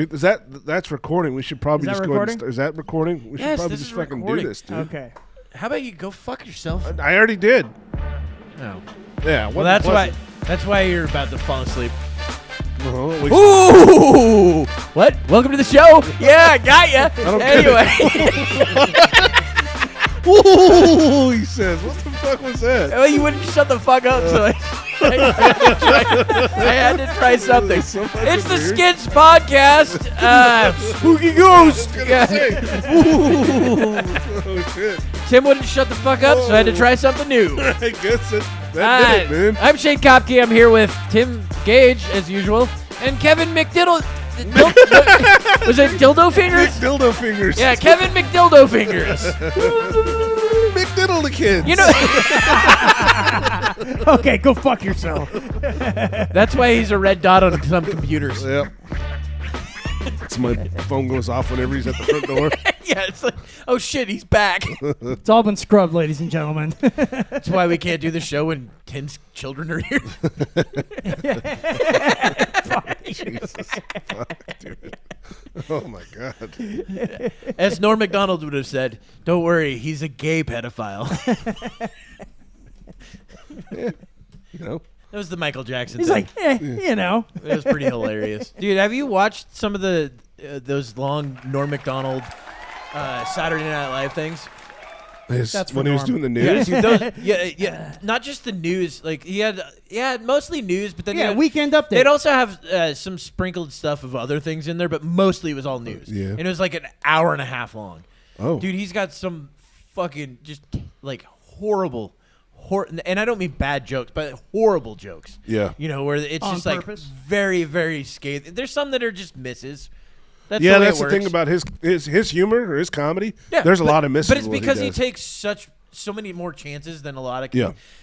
That's recording? We should probably just go ahead and is that recording? We should probably just fucking do this, dude. Okay. How about you go fuck yourself? I already did. No. Yeah. Well, that's why you're about to fall asleep. Ooh! What? Welcome to the show. Yeah, I got ya. Anyway. Ooh, he says. What the fuck was that? Well, you wouldn't shut the fuck up, so I had to try something. It's the SKIDS Podcast. Spooky Ghost. Oh, shit. Tim wouldn't shut the fuck up, so I had to try something new. I guess that did it, man. I'm Shane Kopke. I'm here with Tim Gage, as usual, and Kevin McDiddle. Was it Dildo Fingers? McDildo Fingers. Yeah, Kevin McDildo Fingers. McDiddle the kids. You know. Okay, go fuck yourself. That's why he's a red dot on some computers. Yep. So my phone goes off whenever he's at the front door. Yeah, it's like, oh shit, he's back. It's all been scrubbed, ladies and gentlemen. That's why we can't do the show when Tim's children are here. Jesus. Fuck, dude. Oh my God. As Norm Macdonald would have said, don't worry, he's a gay pedophile. Yeah, you know. That was the Michael Jackson He's thing. like, you know. It was pretty hilarious. Dude, have you watched some of the those long Norm Macdonald Saturday Night Live things? That's when he was doing the Yeah, news. dude, yeah. Not just the news. Like he had mostly news, but then weekend update. they'd also have some sprinkled stuff of other things in there, but mostly it was all news. Yeah. And it was like an hour and a half long. Oh, Dude, he's got some fucking just like horrible, and I don't mean bad jokes, but horrible jokes. Yeah. You know, where it's On just purpose? like very, very scathing. There's some that are just misses. That's yeah, the way that's it the thing works. about his humor or his comedy. Yeah, there's a lot of misses. But it's in what because he does. takes so many more chances than a lot of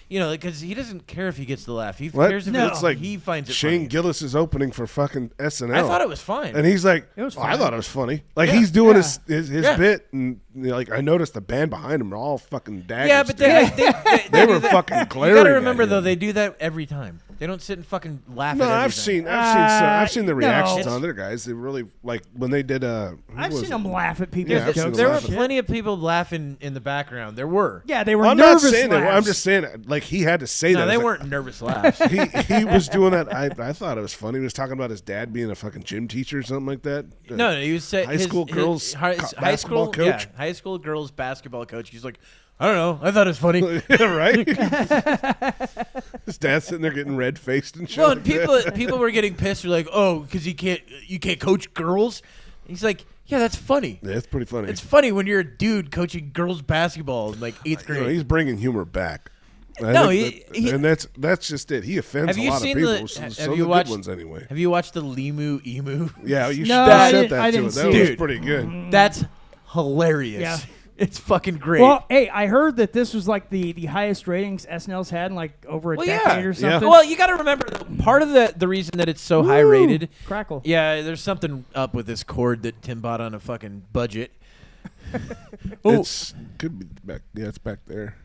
you know, because he doesn't care if he gets the laugh. He What? cares if It's like he finds it Shane funny. Gillis is opening for fucking SNL. I thought it was fine. And he's like, It was I fine. thought it was funny. Like Yeah. he's doing Yeah. his Yeah. bit, and you know, like I noticed the band behind him are all fucking daggers. Yeah, but dude. they were do that. fucking glaring. You gotta at remember him. though, they do that every time. They don't sit and fucking laugh No, at everything. I've seen the no. reactions on other guys. They really like when they did. I've seen them laugh at people's Yeah, I've seen jokes. them There were laugh. plenty of people laughing in the background. There were. Yeah, they were I'm not nervous saying that. I'm laughs. just saying like he had to say No, that. they It's like, weren't nervous laughs. he was doing that. I thought it was funny. He was talking about his dad being a fucking gym teacher or something like that. No, he was saying High school girls basketball coach? Yeah, high school girls basketball coach. He's like, I don't know. I thought it was funny. Yeah, right. His dad's sitting there getting red faced and shit. Well, like and that. people were getting pissed. They're like, oh, because you can't coach girls. And he's like, yeah, that's funny. Yeah, it's pretty funny. It's funny when you're a dude coaching girls basketball in like 8th You grade. know, he's bringing humor back. No, and that's just it. He offends Have a you lot of seen people. the- so have the you good watched- ones anyway. Have you watched the Limu Emu? Yeah, you should No, have I said didn't- that I to didn't it. That see was it. pretty good. That's hilarious. Yeah. It's fucking great. Well, hey, I heard that this was like the highest ratings SNL's had in like over a decade or something. Well, you got to remember, part of the reason that it's so high Woo! rated. Crackle. Yeah, there's something up with this cord that Tim bought on a fucking budget. It's could be back. Yeah, it's back there.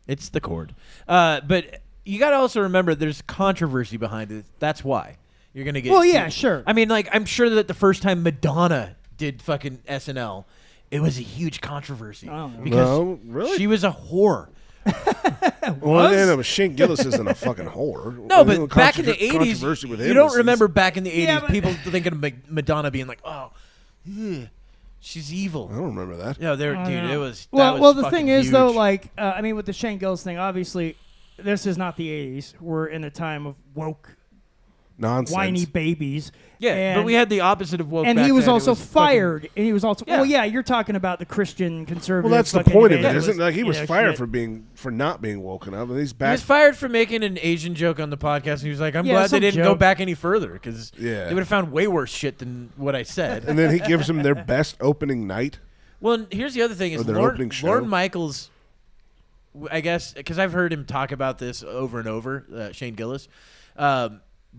It's the cord. But you got to also remember there's controversy behind it. That's why you're going to get. Well, yeah, sure. I mean, like, I'm sure that the first time Madonna did fucking SNL, it was a huge controversy. I don't know. Because No, really? she was a whore. Well, yeah, no, Shane Gillis isn't a fucking whore. No, There's but back in the 80s, controversy with him you don't is- remember back in the 80s Yeah, but- people thinking of Madonna being like, oh, ugh, she's evil. I don't remember that. Yeah, I dude, don't know. it was. Well, that was well, the fucking thing is, though, huge. like, I mean, with the Shane Gillis thing, obviously, this is not the 80s. We're in a time of woke, Nonsense. whiny babies. yeah, but and- we had the opposite of woke. And back he was then. It also fucking- fired. And he was also, Yeah. well, yeah, you're talking about the Christian conservative. Well, that's the fucking point of it, evangelist, isn't it? Like he you was know, fired shit. for not being woken up, and he's He back. was fired for making an Asian joke on the podcast, and he was like, I'm Yeah, glad they some didn't go joke. back any further, because Yeah. they would have found way worse shit than what I said. and then he gives them their best opening night. Well, and here's the other thing: Or is their Lorne opening show. Lorne Michaels. I guess because I've heard him talk about this over and over. Shane Gillis.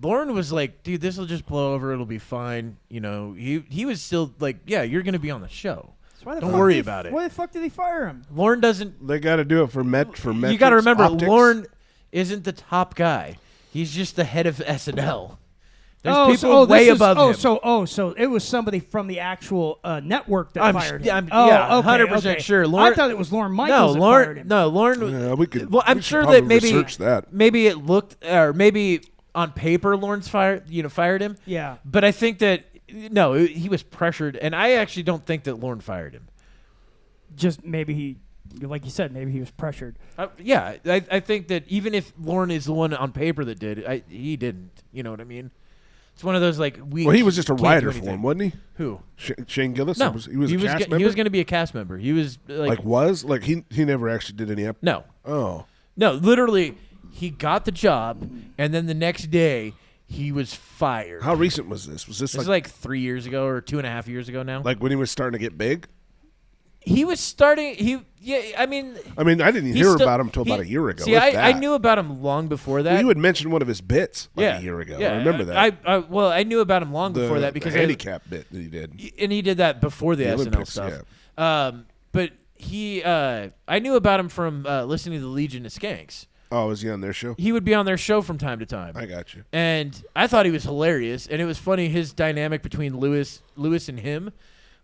Lorne was like, "Dude, this will just blow over. It'll be fine." You know, he was still like, "Yeah, you're gonna be on the show. So why the Don't fuck worry did he- about it." Why the fuck did he fire him? Lorne doesn't. They got to do it for metrics. You got to remember, optics. Lorne isn't the top guy. He's just the head of SNL. There's people way above him. So it was somebody from the actual network that fired him. Yeah, okay, 100% sure. I thought it was Lorne Michaels that fired him. No, Lorne. Yeah, we could. Well, I'm we sure should that probably research that. maybe it looked, or maybe on paper Lorne's fired him. Yeah. But I think that no, he was pressured, and I actually don't think that Lorne fired him. Just maybe he, like you said, maybe he was pressured. Yeah, I think that even if Lorne is the one on paper that did it, he didn't. You know what I mean? It's one of those like we. Well, he was just a writer for him, wasn't he? Who? Shane Gillis. No, he was a cast member. He was going to be a cast member. He was he never actually did any episodes. No. Oh. No, literally, he got the job, and then the next day he was fired. How recent was this? Was this like 3 years ago or 2.5 years ago now? Like when he was starting to get big? He was starting. I mean, I didn't hear about him until about a year ago. See, I knew about him long before that. Well, you had mentioned one of his bits a year ago. Yeah, I remember that. I knew about him long before that because the handicap bit that he did, and he did that before the SNL Olympics, stuff. Yeah. But I knew about him from listening to the Legion of Skanks. Oh, was he on their show? He would be on their show from time to time. I got you. And I thought he was hilarious, and it was funny. His dynamic between Lewis and him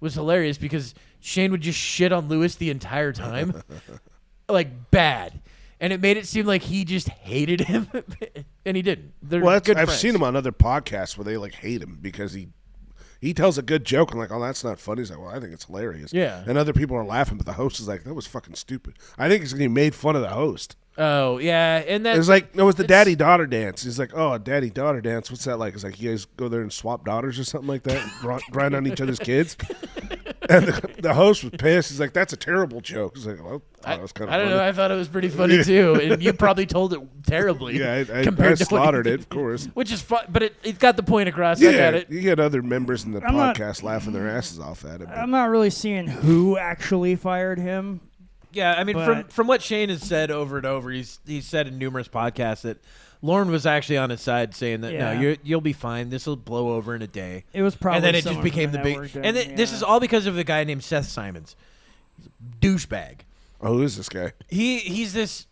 was hilarious because Shane would just shit on Lewis the entire time, like bad, and it made it seem like he just hated him, and he didn't. They're good I've friends. seen him on other podcasts where they like hate him because he tells a good joke and like, oh, that's not funny. He's like, well, I think it's hilarious. Yeah. And other people are laughing, but the host is like, that was fucking stupid. I think he made fun of the host. Oh yeah, and that it was like it was the daddy-daughter dance. He's like, oh, a daddy-daughter dance. What's that like? It's like you guys go there and swap daughters or something like that, and grind on each other's kids. And the host was pissed. He's like, that's a terrible joke. He's like, well, that was kind of. I don't know. I thought it was pretty funny too, and you probably told it terribly. Yeah, I slaughtered it, of course. Which is fun, but it got the point across. Yeah, I got it. You get other members in the podcast laughing their asses off at it. I'm not really seeing who actually fired him. Yeah, I mean, from what Shane has said over and over, he's said in numerous podcasts that Lorne was actually on his side, saying that no, you'll be fine. This will blow over in a day. It was probably, and then it just became the big. And this is all because of a guy named Seth Simons, he's a douchebag. Oh, who is this guy? He's this.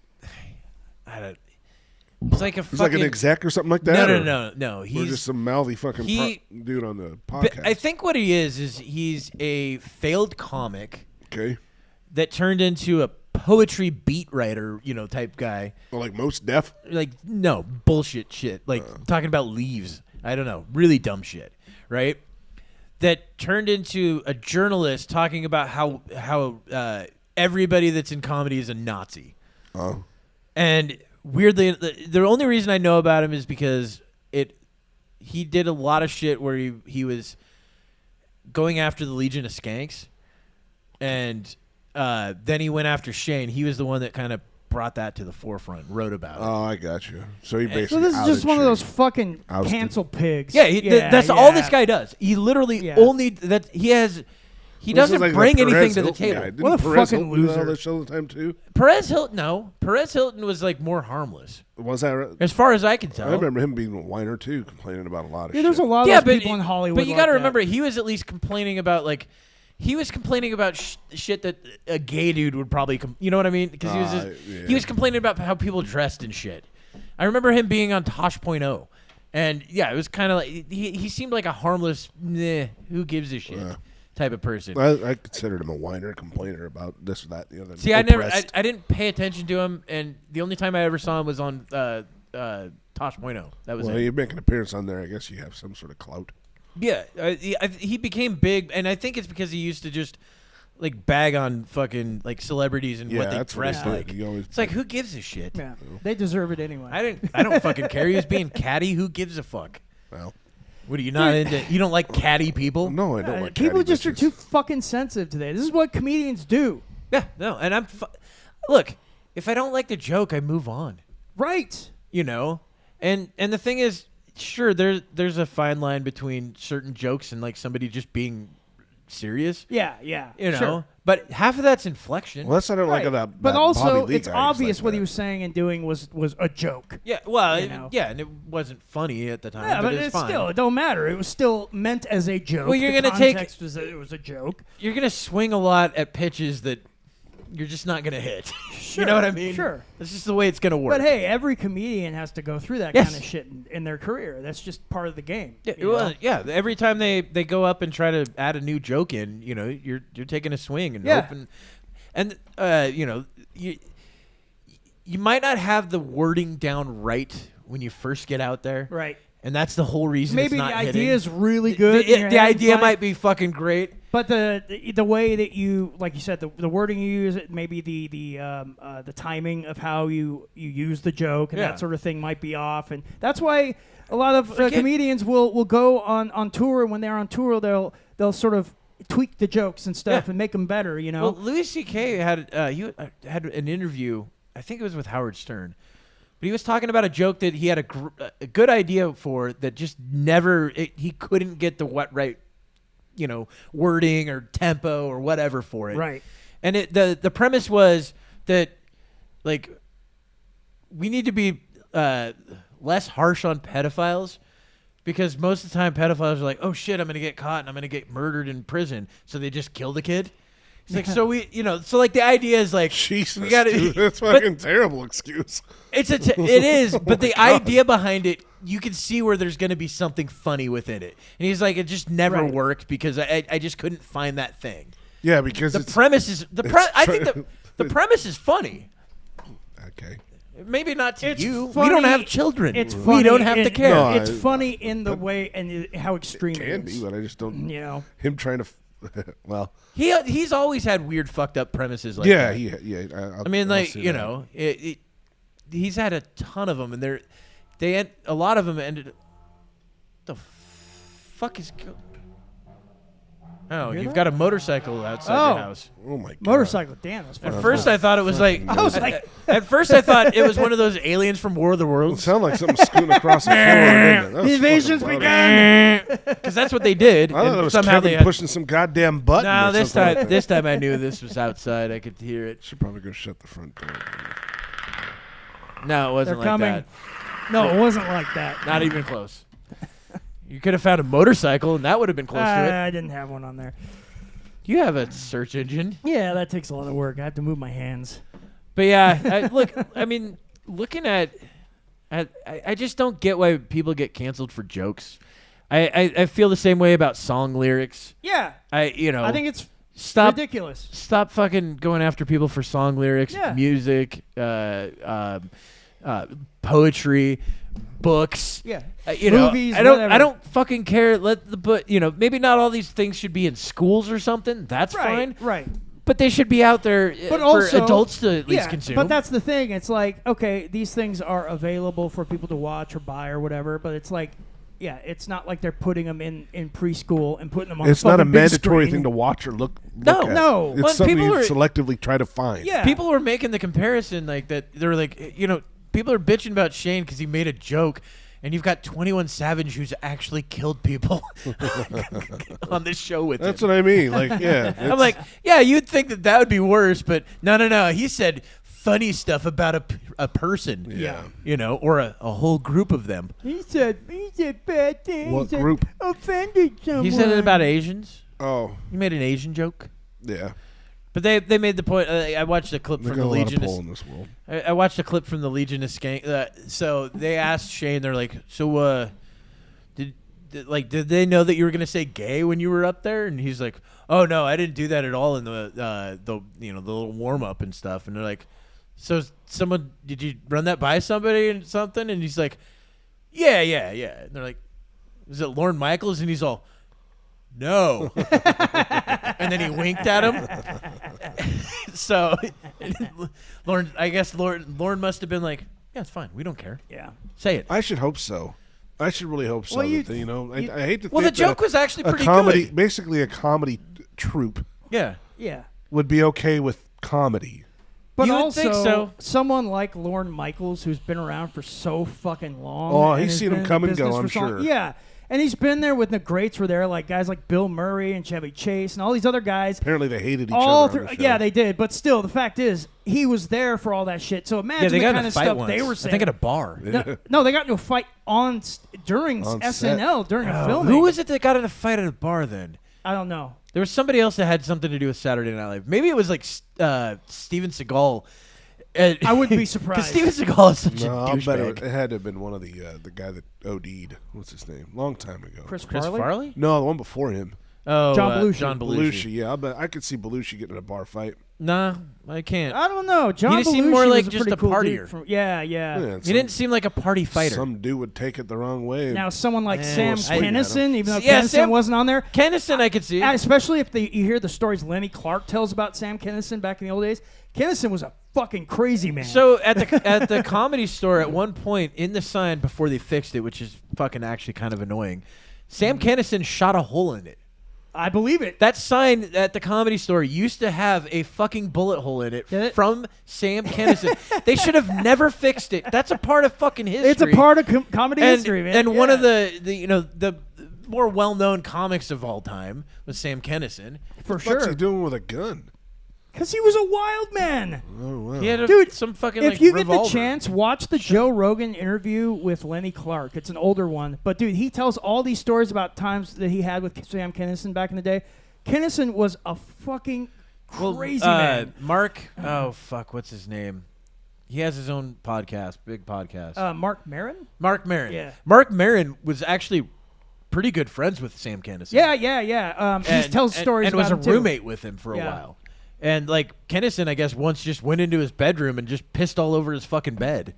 He's like he's like an exec or something like that. No. He's just some mouthy fucking dude on the podcast. I think what he is he's a failed comic. Okay. That turned into a poetry beat writer, type guy. Well, like most deaf? Like, no, bullshit shit. Like, talking about leaves. I don't know. Really dumb shit, right? That turned into a journalist talking about how everybody that's in comedy is a Nazi. Oh. And weirdly, the only reason I know about him is because he did a lot of shit where he was going after the Legion of Skanks, and then he went after Shane. He was the one that kind of brought that to the forefront, wrote about it. Oh, I got you. So he basically So this is just one of those fucking ousted. cancel pigs. Yeah, that's all this guy does. He literally only that he has. He doesn't like bring anything Perez to the Hilton table. Guy. Didn't What a Perez fucking Hilton do all loser. that shit all the time too? Perez Hilton was like more harmless, Was that right? as far as I can tell. I remember him being a whiner too, complaining about a lot of shit. There's a lot of those people in Hollywood. But you got to remember, he was at least complaining about shit that a gay dude would probably, you know what I mean? Because he was complaining about how people dressed and shit. I remember him being on Tosh.0, and yeah, it was kind of like he seemed like a harmless, who gives a shit type of person. I considered him a whiner, complainer about this or that, the other. See, I didn't pay attention to him, and the only time I ever saw him was on Tosh.0. That was it. You make an appearance on there. I guess you have some sort of clout. Yeah, he became big, and I think it's because he used to just like bag on fucking like celebrities and what they dress like. It's like, who gives a shit? Yeah, they deserve it anyway. I don't fucking care. He was being catty. Who gives a fuck? Well, what are you not into? You don't like catty people? No, I don't like people. catty Just bitches. are too fucking sensitive today. This is what comedians do. Yeah, no, and look. If I don't like the joke, I move on. Right. And the thing is. Sure, there's a fine line between certain jokes and like somebody just being serious. Yeah. Sure. But half of that's inflection. Well, that's what I don't like about. But that also, Bobby Lee it's guy. obvious Like what that. he was saying and doing was a joke. Yeah, well, You and it wasn't funny at the time. Yeah, but it's fine. still, it don't matter. It was still meant as a joke. Well, you're the gonna take. context was that it was a joke. You're gonna swing a lot at pitches that you're just not gonna hit. Sure, You know what I mean? Sure. That's just the way it's gonna work. But hey, every comedian has to go through that Yes. kind of shit in their career. That's just part of the game. Yeah, you well, know? yeah. Every time they go up and try to add a new joke in, you know, you're taking a swing and Yeah. hoping, and you know, you might not have the wording down right when you first get out there, Right. and that's the whole reason. Maybe it's not the hitting. idea is really good. in your The head, idea fine. might be fucking great. But the way that you, like you said, the wording you use, it maybe the timing of how you use the joke and Yeah. that sort of thing might be off, and that's why a lot of Forget- comedians will go on tour, and when they're on tour, they'll sort of tweak the jokes and stuff Yeah. and make them better. You know. Well, Louis C.K. had had an interview. I think it was with Howard Stern, but he was talking about a joke that he had a good idea for that just never he couldn't get the right, you know, wording or tempo or whatever for it. Right. And the premise was that like we need to be less harsh on pedophiles. Because most of the time, pedophiles are like, "Oh shit, I'm gonna get caught and I'm gonna get murdered in prison," so they just kill the kid. It's like, so we, you know, so like the idea is like, Jesus, we gotta, dude, that's but fucking terrible excuse. it is, but the idea behind it, you can see where there's gonna be something funny within it. And he's like, it just never Right. worked because I just couldn't find that thing. Yeah, because The it's premise is I think the premise is funny. okay. Maybe not to It's you. We funny- don't have children. It's We funny don't have to in- care. No, It's I- funny in the way and how extreme Can it be, is. but I just don't. You know. Him trying to. Well, He's always had weird, fucked up premises like yeah, that. yeah. I mean, like, you know, he's had a ton of them, and a lot of them ended. The fuck is? Oh, Hear you've that? got a motorcycle outside Oh. your house. Oh my god. Motorcycle. Damn, that's At fun. first, I thought it was like. I was like- At first, I thought it was one of those aliens from War of the It Worlds, sounded like something scooting across the floor. Didn't it? That was The invasion's fucking loud. begun. because that's what they did. I thought and it was somehow Kevin they had, pushing some goddamn button. No, or this something time, like that. I knew this was outside. I could hear it. Should probably go shut the front door. No, it wasn't They're like coming. that. No, it wasn't like that. Not even close. You could have found a motorcycle, and that would have been close to it. I didn't have one on there. You have a search engine. Yeah, that takes a lot of work. I have to move my hands. But yeah, looking at I just don't get why people get canceled for jokes. I feel the same way about song lyrics. Yeah, I think it's stop ridiculous. stop fucking going after people for song lyrics, Yeah. music, poetry, books. Yeah, I movies, don't whatever. I don't fucking care. Maybe not all these things should be in schools or something. That's fine. Right. But they should be out there But for also, adults to at least consume. But that's the thing. It's like, okay, these things are available for people to watch or buy or whatever. But it's like, yeah, it's not like they're putting them in preschool and putting them on. It's not a fucking big mandatory screen. thing to watch or look No. at. No. It's When something people you are- selectively try to find. Yeah. People were making the comparison like that. They were like, people are bitching about Shane because he made a joke, and you've got 21 Savage who's actually killed people on this show with That's him. what I mean. Like, yeah. I'm like, yeah, you'd think that would be worse, but no. He said funny stuff about a person, Yeah. or a whole group of them. He said bad things. What and group? offended someone. He said it about Asians. Oh, He made an Asian joke. yeah. But they made the point. I watched a clip They from got the a lot of Legion. pull in this world. I watched a clip from the Legion of Skank. So they asked Shane. They're like, "So, did they know that you were gonna say gay when you were up there?" And he's like, "Oh no, I didn't do that at all in the little warm up and stuff." And they're like, "So did you run that by somebody and something?" And he's like, "Yeah." And they're like, "Is it Lorne Michaels?" And he's all, "No." And then he winked at him. So, Lauren must have been like, "Yeah, it's fine. We don't care. Yeah. Say it." I should hope so. I should really hope so. Well, I hate to Well, think the joke that was actually a pretty comedy, good. basically a comedy troupe, Yeah. Yeah. would be okay with comedy. But You would also, think so. someone like Lorne Michaels, who's been around for so fucking long. Oh, and he's has seen been him in come the and go, business I'm for so long. sure. Yeah. And he's been there when the greats were there, like guys like Bill Murray and Chevy Chase and all these other guys. Apparently, they hated each All other. through, on the show. yeah, they did. But still, the fact is, he was there for all that shit. So imagine Yeah, they the got in kind a of fight stuff once. they were I saying. think at a bar. No, they got into a fight during On SNL during a film. Who was it that got in a fight at a bar then? I don't know. There was somebody else that had something to do with Saturday Night Live. Maybe it was like Steven Seagal. I wouldn't be surprised. Because Steven Seagal is such a No, I'll bet douchebag. it had to have been one of the guy that OD'd. What's his name? Long time ago. Chris Chris Farley? Farley? No, the one before him. Oh, John Belushi. John Belushi. Yeah, I bet I could see Belushi getting in a bar fight. Nah, I can't. I don't know. John He just seemed Belushi more like was just pretty a cool partier. dude from- yeah. Yeah, He didn't seem like a party fighter. Some dude would take it the wrong way. Now, someone like Man, Sam I- Kinison, even though Yeah, Kinison Sam- wasn't on there, Kennison, I could see. especially if you hear the stories Lenny Clark tells about Sam Kinison back in the old days. Kinison was a fucking crazy man. So at the Comedy Store, at one point in the sign before they fixed it, which is fucking actually kind of annoying, Sam Kinison shot a hole in it. I believe it. That sign at the Comedy Store used to have a fucking bullet hole in it Did it? from Sam Kinison. They should have never fixed it. That's a part of fucking history. It's a part of comedy and, history, man. And one Yeah. of the more well-known comics of all time was Sam Kinison. for What's sure, he doing with a gun? because he was a wild man. Oh wow. He had Dude, some fucking If like you get the revolver. chance, watch the Joe Rogan interview with Lenny Clark. It's an older one, but dude, he tells all these stories about times that he had with Sam Kinison back in the day. Kinison was a fucking crazy man. Mark, oh fuck, what's his name? He has his own podcast, big podcast. Mark Maron? Mark Maron. Yeah. Mark Maron was actually pretty good friends with Sam Kinison. Yeah. He tells stories and about was a him, too. roommate with him for a Yeah. while. And like Kinison, I guess once just went into his bedroom and just pissed all over his fucking bed.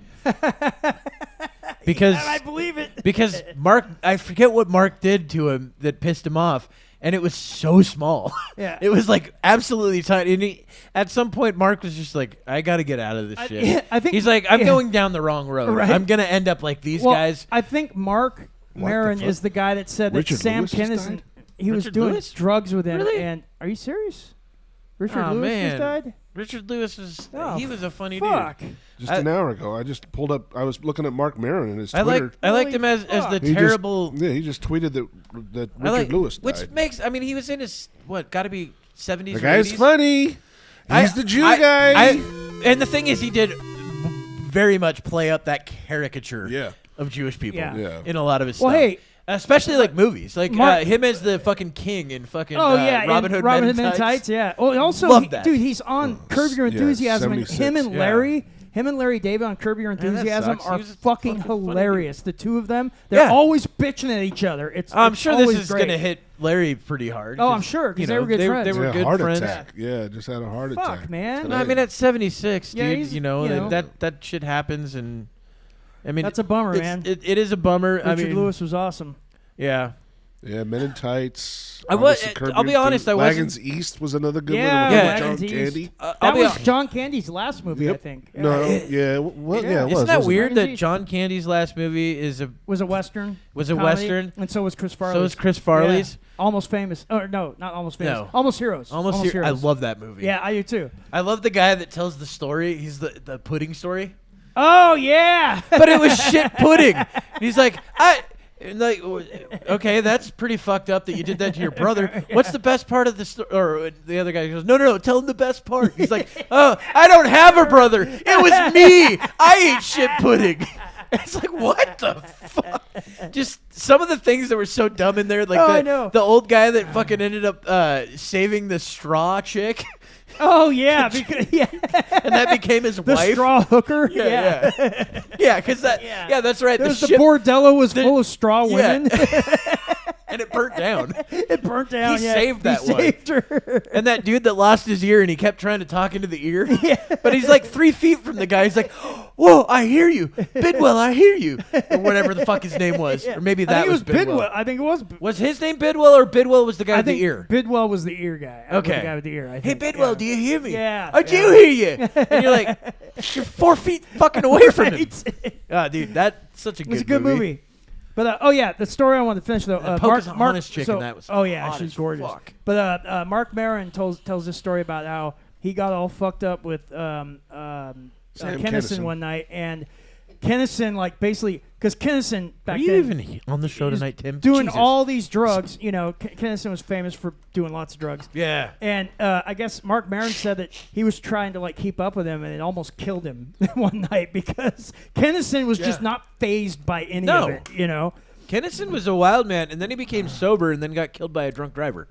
Because I believe it. because Mark, I forget what Mark did to him that pissed him off, and it was so small. Yeah. It was like absolutely tiny. And at some point, Mark was just like, "I got to get out of this shit." yeah, I think- he's like, "I'm yeah. going down the wrong road. Right. I'm gonna end up like these Well, guys." I think Mark Maron fuck? is the guy that said that Richard Sam Lewis just Kinison, died? he was Richard doing Lewis? drugs with him. Really? And are you serious? Richard Oh, Lewis man. just died? Richard Lewis was Oh, he was a funny Fuck. dude. Just I- an hour ago, I just pulled up. I was looking at Mark Maron and his I Twitter. liked him as fuck. the He just- terrible. he just tweeted that I Richard Lewis died. which makes he was in his got to be 70s. The or guy's 80s? funny. He's the Jew guy. And the thing is, he did very much play up that caricature Yeah. of Jewish people Yeah. in a lot of his Well, stuff. hey, especially like movies, like Mark- him as the fucking king in fucking Robin Hood Hood Men in Tights. Yeah. Oh, and also, Love that. dude, he's on Curb Your yeah, Enthusiasm, and 76, him and yeah. Larry. Him and Larry David on Curb Your that Enthusiasm sucks. He are was fucking fucking funny, hilarious. The two of them, they're Yeah. always bitching at each other. I'm it's sure this always is great. gonna hit Larry pretty hard. Oh, I'm sure, 'cause you they know, were good friends. They were Yeah, good heart friends. attack. Yeah, just had a heart Fuck, attack. man. No, I mean, at 76, Yeah, dude, he's- you know, you know. that shit happens, and I mean, That's a bummer, it's- man. It is a bummer. Richard I mean, Lewis was awesome. yeah. Yeah, Men in Tights. I was- obviously Curb I'll be Your honest, I Wagons wasn't- East was another good Yeah, one. Yeah. With John Wagons East. Candy. I'll That be was hon- John Candy's last movie, Yep. I think. No, yeah, well, yeah, it was. Isn't that wasn't it? weird that Wagons East. John Candy's last movie Was a Western. was a comedy, Western? And so was Chris Farley. So is Chris Farley's. Yeah. Almost Famous. Or no, not Almost Famous. No. Almost Heroes. Almost here. I love that movie. Yeah, I do too. I love the guy that tells the story. He's the pudding story. Oh, yeah. But it was shit pudding. And he's like, and like, okay, that's pretty fucked up that you did that to your brother. What's the best part of the story? Or the other guy goes, no, tell him the best part. He's like, oh, I don't have a brother. It was me. I ate shit pudding. It's like, what the fuck? Just some of the things that were so dumb in there. Like I know. the old guy that fucking ended up saving the straw chick. Oh, yeah. Because, yeah. And that became his The wife. straw hooker. Yeah. Yeah, because that. Yeah. Yeah, that's right. There's the ship- bordello was full of straw Yeah. women. and it burnt down. It burnt down. He yeah. saved that he one. saved her. And that dude that lost his ear and he kept trying to talk into the ear. But he's like 3 feet from the guy. He's like, whoa, I hear you. Bidwell, I hear you. Or whatever the fuck his name was. Or maybe I that think it was Bidwell. Bidwell. I think it was. Was his name Bidwell or Bidwell was the guy I with think the ear? Bidwell was the ear guy. Okay. The guy with the ear. I Hey, think. Bidwell, yeah. do you hear me? Yeah, I do yeah. hear you. And you're like, you're 4 feet fucking away from him. Right. Ah, dude, that's such a good It's a good movie. But oh yeah, the story I wanted to finish though. Pocahontas chick so- in that was oh yeah, hot she's as gorgeous. fuck. But Mark Maron tells this story about how he got all fucked up with Kennison one night, and Kennison like basically because Kennison back Are you then even on the show tonight, Tim? doing Jesus. all these drugs. You know, Kennison was famous for doing lots of drugs. Yeah. And I guess Mark Maron said that he was trying to like keep up with him, and it almost killed him one night because Kennison was just not fazed by any No. of it. You know. Kennison was a wild man, and then he became sober and then got killed by a drunk driver.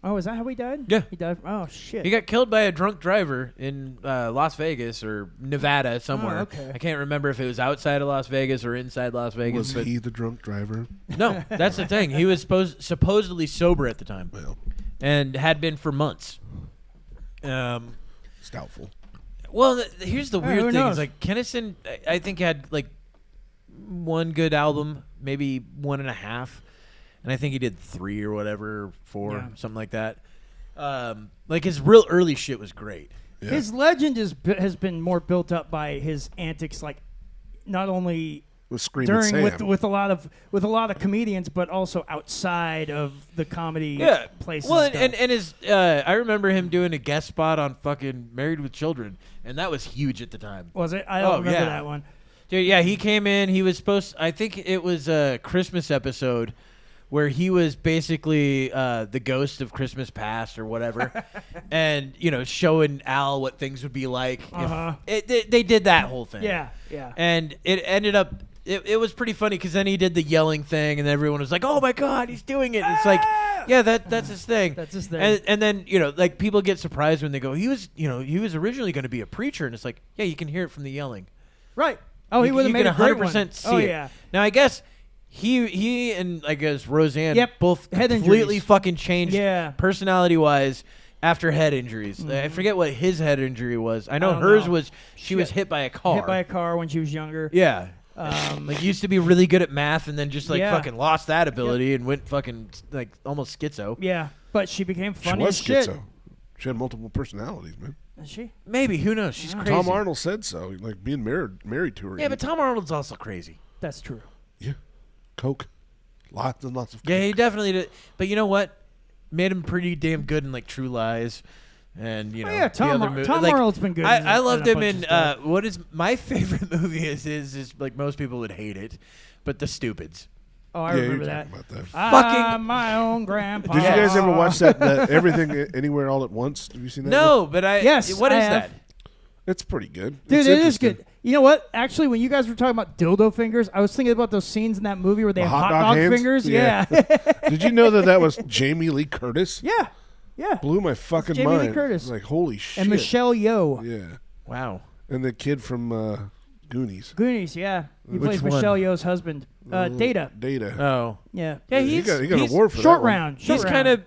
Oh, is that how he died? Yeah. He died. Oh shit. He got killed by a drunk driver in Las Vegas or Nevada somewhere. Oh, okay. I can't remember if it was outside of Las Vegas or inside Las Vegas. Was he the drunk driver? No, that's the thing. He was supposedly sober at the time Well, and had been for months. it's doubtful. Well, here's the who weird thing: knows? is like Kennison, I think had like one good album, maybe 1.5, and I think he did 3 or whatever, 4, something like that. Like his real early shit was great. Yeah. His legend has been more built up by his antics, like not only With Screaming during Sam. with a lot of comedians, but also outside of the comedy places. Well, and stuff. and his I remember him doing a guest spot on fucking Married with Children, and that was huge at the time. Was it? I don't remember yeah. that one. Dude, yeah, he came in. He was I think it was a Christmas episode where he was basically the ghost of Christmas past or whatever, and showing Al what things would be like. If they did that whole thing. Yeah. And it ended up. It was pretty funny because then he did the yelling thing, and everyone was like, "Oh my god, he's doing it!" And it's like, yeah, that's his thing. That's his thing. And then like people get surprised when they go, he was originally going to be a preacher, and it's like, yeah, you can hear it from the yelling. Right. Oh, he would have made a great one. 100% see Oh it. yeah. Now I guess he and I guess Roseanne both Head completely injuries. fucking changed Yeah. personality wise after head injuries. I forget what his head injury was. I know don't hers know. was she was hit by a car. Hit by a car when she was younger. Yeah. Like used to be really good at math and then just like Yeah. fucking lost that ability and went fucking like almost schizo. Yeah, but she became She funny was as shit. schizo. She had multiple personalities, man. Is she? Maybe, who knows? She's crazy. Tom Arnold said so. Like being married to her. Yeah, but Tom Arnold's also crazy. That's true. Yeah. Coke. Lots and lots of coke. Yeah, he definitely did. But you know what? Made him pretty damn good in like True Lies. And Oh, yeah, the Tom other movie. Tom like, Arnold's been good. I loved a him bunch in of stuff. what is my favorite movie is like most people would hate it, but The Stupids. Oh, I Yeah, remember you're that. talking about that. Fucking- My own grandpa. Did you guys ever watch that Everything Everywhere All at Once? Have you seen that? No, one? but I Yes, what I is have. that? It's pretty good. Dude, It's it is interesting. good. You know what? Actually, when you guys were talking about dildo fingers, I was thinking about those scenes in that movie where they The have hot hot dog dog hands? fingers. Yeah. Yeah. Did you know that was Jamie Lee Curtis? Yeah. Yeah. Blew my fucking Jamie Lee mind. Curtis. Like, holy shit. And Michelle Yeoh. Yeah. Wow. And the kid from Goonies. Goonies, yeah. He Which plays one? Michelle Yeoh's husband. Data. Data. Oh. Yeah. Yeah, he he's got an he's- award for Short that one. round. Short He's round. kind of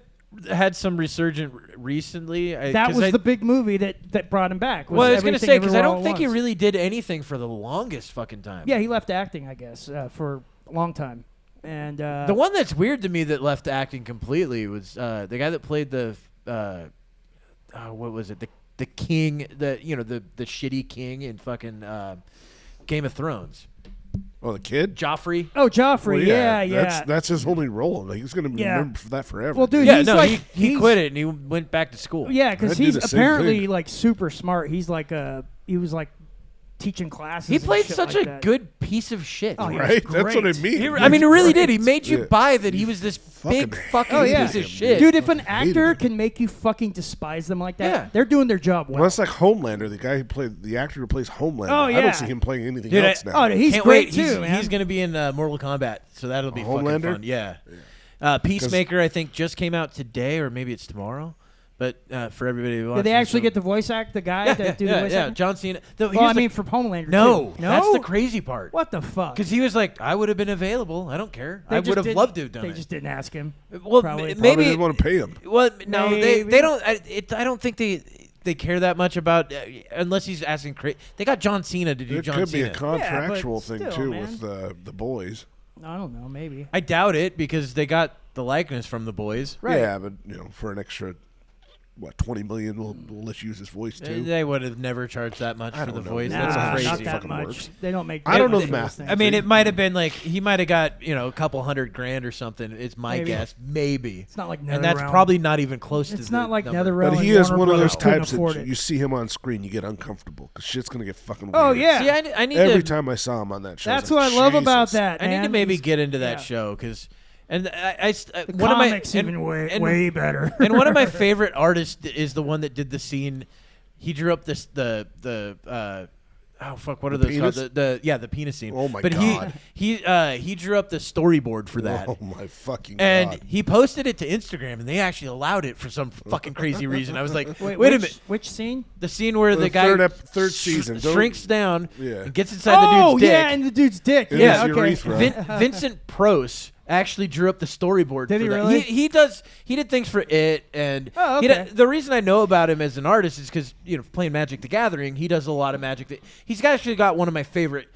had some resurgent recently. That was the big movie that brought him back. Well, I was gonna Everything say because I Everywhere All don't at think he Once. really did anything for the longest fucking time. Yeah, he left acting, I guess, for a long time. And The one that's weird to me that left acting completely was the guy that played the what was it, the king, the shitty king in fucking Game of Thrones. Oh, the kid? Joffrey. oh, Joffrey, Well, yeah. That's his only role. Like, he's going to be Yeah. remembered for that forever. Well, dude, Yeah, he's no, like, he he's- quit it and he went back to school. Yeah, because I'd do he's the same apparently thing. like super smart. He's like he was like teaching classes. He and played shit such like a that. good piece of shit. Oh, he right? was That's what I great. mean. I mean, he really did. He Great. made you Yeah. buy that he was this big fucking Oh, yeah. piece of shit. Dude, if an actor him. can make you fucking despise them like that, Yeah. they're doing their job well. Well, that's like Homelander, the guy who played the actor who plays Homelander. Oh, I yeah. don't see him playing anything Dude, else I- now. Oh, he's Can't great wait. too, man. He's going to be in Mortal Kombat, so that'll be fucking Homelander? fun. Yeah. Peacemaker, I think, just came out today, or maybe it's tomorrow. But for everybody who watches, Did they actually get the voice act, the guy that do the voice acting? John Cena. Well, I mean, for Homelander. no, too. that's the crazy part. What the fuck? Because he was like, I would have been available. I don't care. They I just would have didn't- loved to have done They it. just didn't ask him. Well, probably. Probably maybe. didn't want to pay him. Well, no, they Maybe. don't. I don't think they care that much about unless he's asking. They got John Cena to do It John could be Cena. a contractual thing, still, too, man. with the boys. I don't know, maybe. I doubt it because they got the likeness from the boys. Right. Yeah, but, for an extra, $20 million, we'll let you use his voice, too. They would have never charged that much I for the don't know. voice. Nah, That's Nah, crazy. not that fucking much. works. They don't make. I don't know those the math. things. I mean, it might have been like he might have got a couple $100,000 or something. It's my Maybe. guess, maybe. It's not like And that's NetherRealm. probably not even close to. It's the not like number. NetherRealm. But he and is Warner one of Brothers those couldn't types afford that it. you see him on screen, you get uncomfortable because shit's gonna get fucking weird. Oh, yeah. See, I need Every to. time I saw him on that show, That's I what was I like, love about Jesus. that. I need to man. maybe He's- get into that yeah. show because, and The one of my comics and- even way and- way better. and one of my favorite artists is the one that did the scene. He drew up this Oh fuck! What are those penis? called? The penis scene. Oh, my but God. he drew up the storyboard for that. Oh my fucking And God. he posted it to Instagram, and they actually allowed it for some fucking crazy reason. I was like, wait a which, minute. Which scene? The scene where The the guy third season. Don't- shrinks down Yeah. and gets inside the dude's dick. yeah, and the dude's dick. It Yeah, is okay. urethra. Vincent Prose actually drew up the storyboard. Did for he that. really? He did things for it, and Oh, he okay. the reason I know about him as an artist is because playing Magic the Gathering, he does a lot of Magic. He's actually got one of my favorite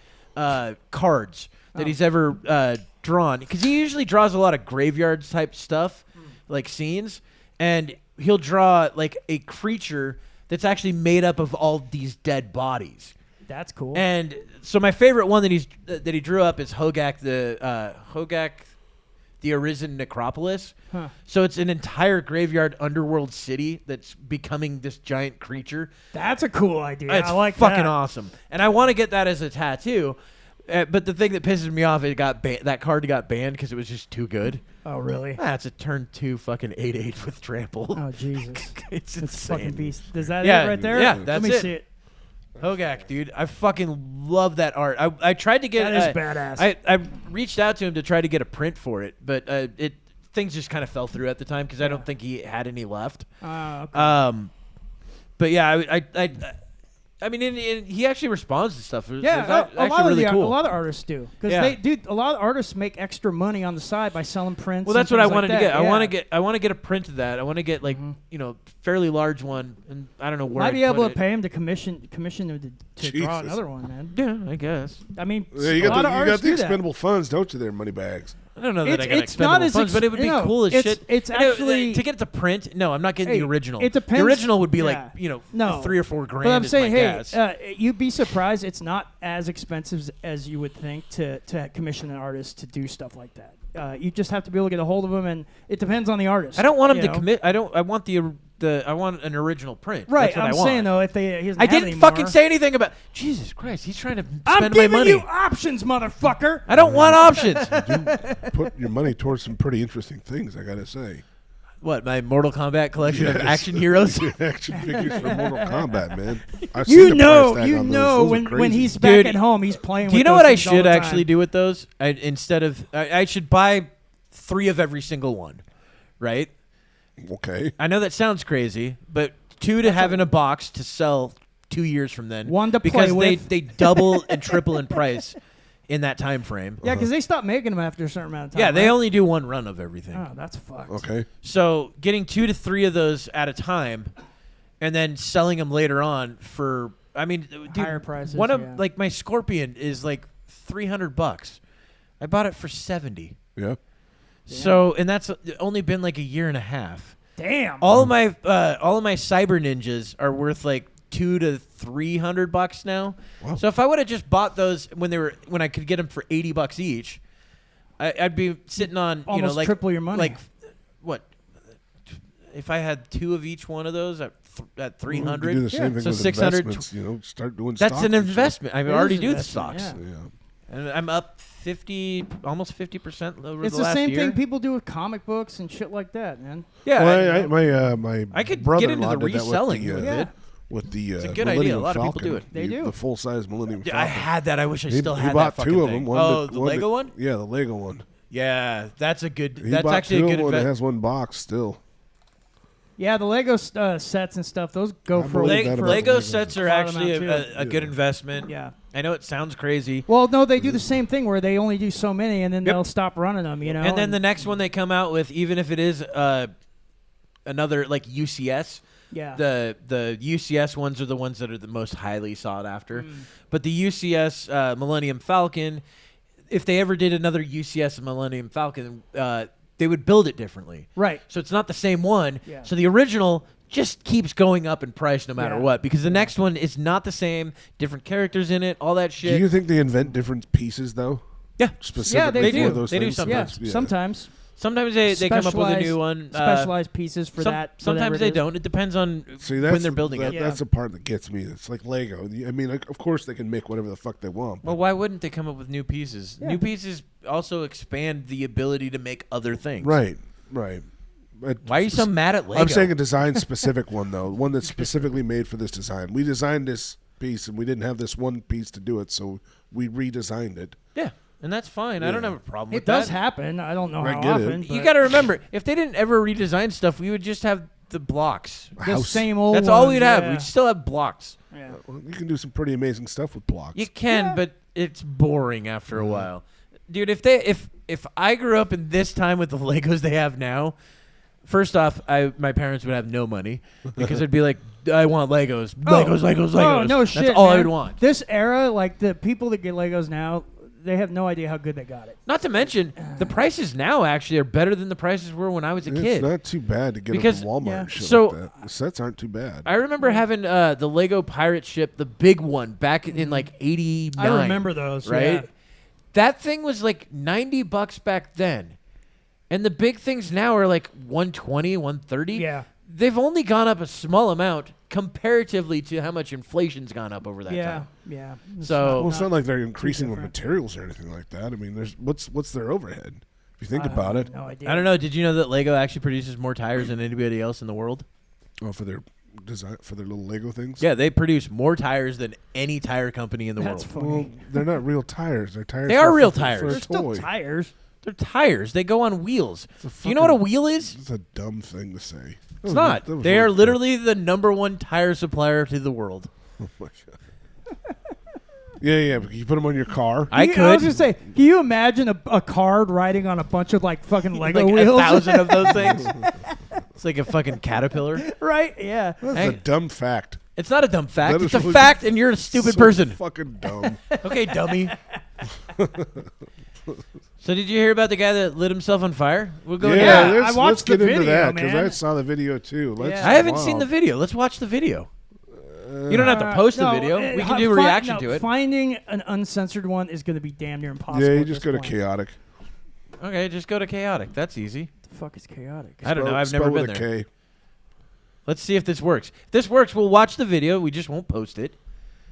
cards that he's ever drawn, because he usually draws a lot of graveyards type stuff, like scenes, and he'll draw like a creature that's actually made up of all these dead bodies. That's cool. And so my favorite one that he drew up is Hogak the Arisen Necropolis. Huh. So it's an entire graveyard underworld city that's becoming this giant creature. That's a cool idea. It's I like fucking that. awesome, and I want to get that as a tattoo. But the thing that pisses me off, that card got banned because it was just too good. Oh, really? It's a turn 2 fucking 8/8 with trample. Oh, Jesus. It's It's insane. fucking beast. Is that Yeah, it right there? yeah, Let that's me it. see it. Hogak, dude, I fucking love that art. I tried to get That is badass. I reached out to him to try to get a print for it, but things just kind of fell through at the time because I don't think he had any left. Okay. But yeah, I mean, and he actually responds to stuff. Yeah, It's a actually lot of really cool. a lot of artists do, because Yeah. a lot of artists make extra money on the side by selling prints. Well, that's and what I things wanted like to that. get. Yeah. I want to get a print of that. I want to get like fairly large one, and I don't know where. Might I'd be able put to it. pay him to commission him to draw Jesus. another one, man. Yeah, I guess. I mean, Yeah, a you lot of got the artists do that. expendable funds, don't you? There, money bags. I don't know that It's- I got it's not expendable as funds, but it would be no, cool as it's- shit. it's And it- actually- to get the print. No, I'm not getting Hey, the original. it depends. The original would be Yeah. like No. 3 or 4 grand. But I'm is saying, my hey, guess. you'd be surprised. It's not as expensive as you would think to commission an artist to do stuff like that. You just have to be able to get a hold of them, and it depends on the artist. I don't want him you to know? commit. I want I want an original print. Right, That's what I'm I want. saying though, if he doesn't I have didn't any fucking more- say anything about. Jesus Christ, he's trying to I'm spend my giving money. you options, motherfucker. I don't want options. Put your money towards some pretty interesting things, I gotta say. What, my Mortal Kombat collection of Yes. action heroes? Action figures from Mortal Kombat, man. I've seen the price tag on those. Those are when crazy. he's back Dude, at home, he's playing. Do you with know those what I things all should the time. actually do with those? I should buy 3 of every single one, right? Okay. I know that sounds crazy, but 2 to have in a box to sell 2 years from then. 1 to because play with. they double and triple in price in that time frame. Yeah, because they stopped making them after a certain amount of time. Yeah, they right? only do 1 run of everything. Oh, that's fucked. Okay. So getting 2 to 3 of those at a time, and then selling them later on for, I mean, dude, Higher prices, One of yeah. like my Scorpion is like $300. I bought it for $70. Yeah. So, and that's only been like a year and a half. Damn. All of my Cyber Ninjas are worth like $200 to $300 now. Wow. So if I would have just bought those when I could get them for $80 each, I'd be sitting on Almost like triple your money. Like what? If I had 2 of each one of those at You 300, do the same thing so with 600. investments. Start doing That's stocks an and shit. investment. I mean, It I already is do the investment, stocks, yeah. Yeah. and I'm up almost 50% over It's the the last same year. thing people do with comic books and shit like that, man. Yeah, Well, my I could get brother-in-law into the did that reselling with with the, it. with the It's a good idea. A Millennium lot of people Falcon. do it. They do. The full-size Millennium Yeah, Falcon. I had that. I wish I still he had bought that 2 fucking of thing. them. The Lego one? Yeah, the Lego one. Yeah, that's a good. He That's bought actually 2 a of good them, and it investment. has 1 box still. Yeah, the Lego sets and stuff, those go I for believe that for about Lego Lego. sets are A lot actually amount, a good investment. Yeah. I know it sounds crazy. Well, no, they do the same thing where they only do so many and then Yep. they'll stop running them, you know. And then the next one they come out with, even if it is another like UCS, yeah. the UCS ones are the ones that are the most highly sought after. But the UCS Millennium Falcon, if they ever did another UCS Millennium Falcon, they would build it differently. Right. So it's not the same one. Yeah. So the original just keeps going up in price no matter Yeah. what, because the next one is not the same, different characters in it, all that Do shit. you think they invent different pieces, though? Yeah. Specifically they for do. those They do things? sometimes. Yeah, sometimes. Sometimes they come up with a new one. Specialized pieces for that. Sometimes whatever they it is. don't. It depends on See, that's when they're building it. Yeah. That's the part that gets me. It's like Lego. I mean, of course they can make whatever the fuck they want. Well, why wouldn't they come up with new pieces? Yeah. New pieces also expand the ability to make other things. Right. But Why are you so mad at Lego? I'm saying a design specific one though, one that's specifically made for this design. We designed this piece, and we didn't have this one piece to do it, so we redesigned it. Yeah, and that's fine. I don't have a problem with It that. does happen. I don't know I how get it. often. You but got to remember, if they didn't ever redesign stuff, we would just have the blocks. the House. same old. That's all ones, we'd have. yeah. We'd still have blocks. Yeah. Well, you can do some pretty amazing stuff with blocks. You can, but it's boring after a while. Dude, if I grew up in this time with the Legos they have now, first off, my parents would have no money because it'd be like, I want Legos. Legos. Oh, no shit. That's all I man. would want. This era, like the people that get Legos now, they have no idea how good they got it. Not to mention, the prices now actually are better than the prices were when I was a It's kid. not too bad to get Because- them from Walmart yeah. and shit So- like that. The sets aren't too bad. I remember having the Lego pirate ship, the big one, back in like 89. I remember those. Right? Yeah. That thing was like $90 back then. And the big things now are like 120, 130. Yeah. They've only gone up a small amount comparatively to how much inflation's gone up over that Yeah. time. Yeah. So- Well, it's not like they're increasing with different. materials or anything like that. I mean, there's what's their overhead? If you think about it, No idea. I don't know. Did you know that Lego actually produces more tires than anybody else in the world? oh, for their design, for their little Lego things. Yeah, they produce more tires than any tire company in the That's world. Well, funny. they're not real tires. They're tires. They for are a real fucking- tires. For a They're still toy. tires. They're tires. They go on wheels. It's a Do you know what a fucking- wheel is? It's a dumb thing to say. It's not. They are literally the #1 tire supplier to the world. Oh my god. Yeah. But you put them on your car. I I was could. gonna say, can you imagine a card riding on a bunch of like fucking Lego like wheels? 1,000 of those things. It's like a fucking caterpillar. Right? Yeah. That's Hey. a dumb fact. It's not a dumb fact. That It's is a really- fact, and you're a stupid So person. Fucking dumb. Okay, dummy. So did you hear about the guy that lit himself on fire? We'll go. yeah, into that. I let's watched get the into video, that because man. I saw the video too. Let's, Yeah. I haven't seen wow. the video. Let's watch the video. You don't have to post the No, video. We can fi- do a reaction no, to it. Finding an uncensored one is going to be damn near impossible. Yeah, you at just this go to point. chaotic. Okay, just go to chaotic. That's easy. The fuck is chaotic? I don't know. I've Spell never with been a there. K. Let's see if this works. If this works, we'll watch the video. We just won't post it.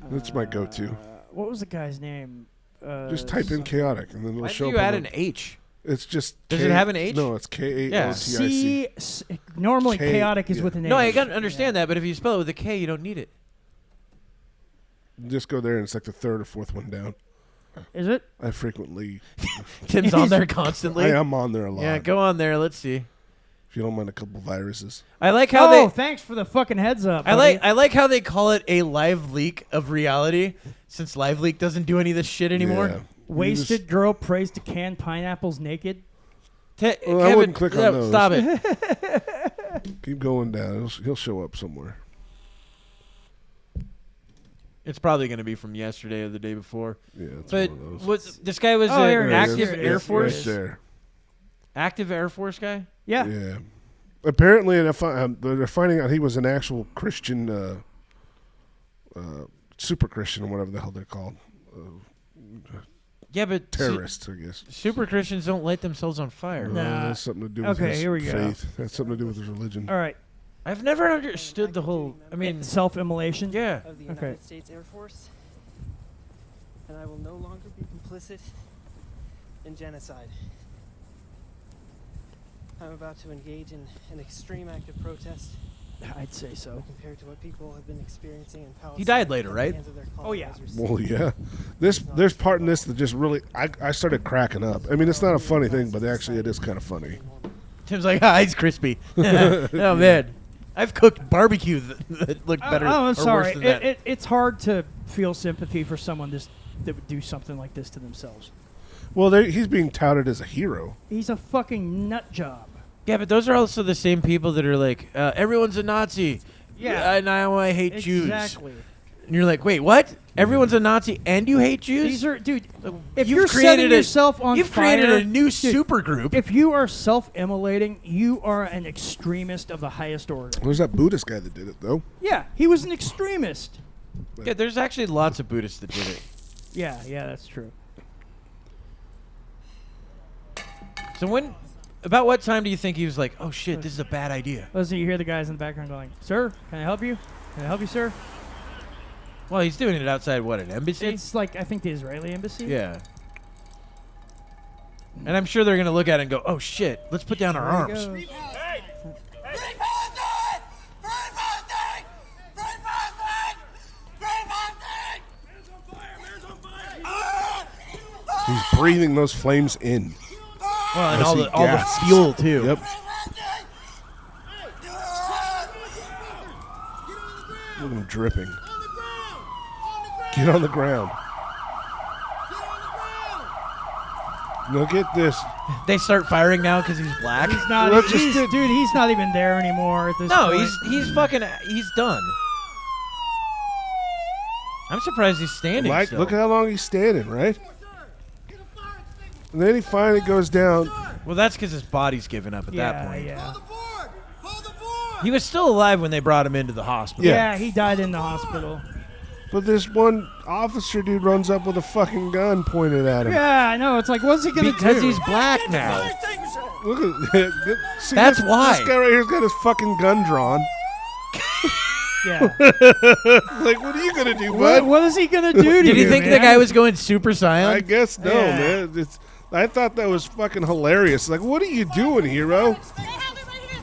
That's my go-to. What was the guy's name? Just type in chaotic and then it'll Why show do up. you add on an H? It's just. Does it have an H? No, it's K-A-O-T-I-C. Normally K- chaotic is yeah. with an H. No, I can understand that, but if you spell it with a K, you don't need it. Just go there and it's like the third or fourth one down. Is it? I frequently. Tim's on there constantly. I am on there a lot. Yeah, go on there. Let's see. If you don't mind a couple viruses. I like how Oh, they. thanks for the fucking heads up. I like how they call it a live leak of reality, since live leak doesn't do any of this shit anymore. Yeah. Wasted girl prays to canned pineapples naked. Well, I Kevin, wouldn't click on no, those. Stop it. Keep going down. He'll show up somewhere. It's probably going to be from yesterday or the day before. Yeah, it's But one of those. what this guy was Oh, here an it is. active Here it Air is. Force, Right there. active Air Force guy. Yeah. Yeah. Apparently, they're finding out he was an actual Christian, super Christian, or whatever the hell they're called. Yeah, but Terrorists, I guess. super Christians don't light themselves on fire. No. That's something to do with Okay, his here we go. faith. That's something to do with his religion. All right. I've never understood the whole. I mean, Self-immolation. yeah. Of the Okay. United States Air Force, and I will no longer be complicit in genocide. I'm about to engage in an extreme act of protest I'd say so. compared to what people have been experiencing in Palestine. He died later, at the right? hands of their Oh, yeah. colonizers. Well, yeah. There's part in this that just really I started cracking up. I mean, it's not a funny thing, but actually it is kind of funny. Tim's like, he's crispy. Oh man, I've cooked barbecue that looked better. Oh, or I'm sorry. Worse than that. It's hard to feel sympathy for someone that would do something like this to themselves. Well, he's being touted as a hero. He's a fucking nut job. Yeah, but those are also the same people that are like, everyone's a Nazi. Yeah. And I hate Jews. Exactly. And you're like, wait, what? Everyone's a Nazi and you hate Jews? These are, dude. If You've you're created setting yourself on You've fire, created a new dude, super group. If you are self-immolating, you are an extremist of the highest order. There's that Buddhist guy that did it, though. Yeah, he was an extremist. Yeah, there's actually lots of Buddhists that did it. Yeah, that's true. So about what time do you think he was like, oh shit, this is a bad idea? Listen, you hear the guys in the background going, "Sir, can I help you? Can I help you, sir?" Well, he's doing it outside, what, an embassy? It's like, I think the Israeli embassy. Yeah. And I'm sure they're going to look at it and go, oh shit, let's put down our There he arms. goes. He's breathing those flames in. Well, and As all he the gasps. fuel too. Yep. Look at him dripping. Get on the ground. Look at this. They start firing now because he's black. He's not. Let's just Dude, he's not even there anymore at this No, point. he's done. I'm surprised he's standing Like, still. look at how long he's standing, right? And then he finally goes down. Well, that's because his body's given up at that point. Yeah. He was still alive when they brought him into the hospital. Yeah. Yeah, he died in the hospital. But this one officer dude runs up with a fucking gun pointed at him. Yeah, I know. It's like, what's he gonna do? Because he's black now. Look at see, That's this, why. This guy right here's got his fucking gun drawn. Yeah. Like, what are you gonna do, bud? What is he gonna do to Did you, you think man? the guy was going super I silent? guess no, Yeah. man. I thought that was fucking hilarious. Like, what are you doing, hero?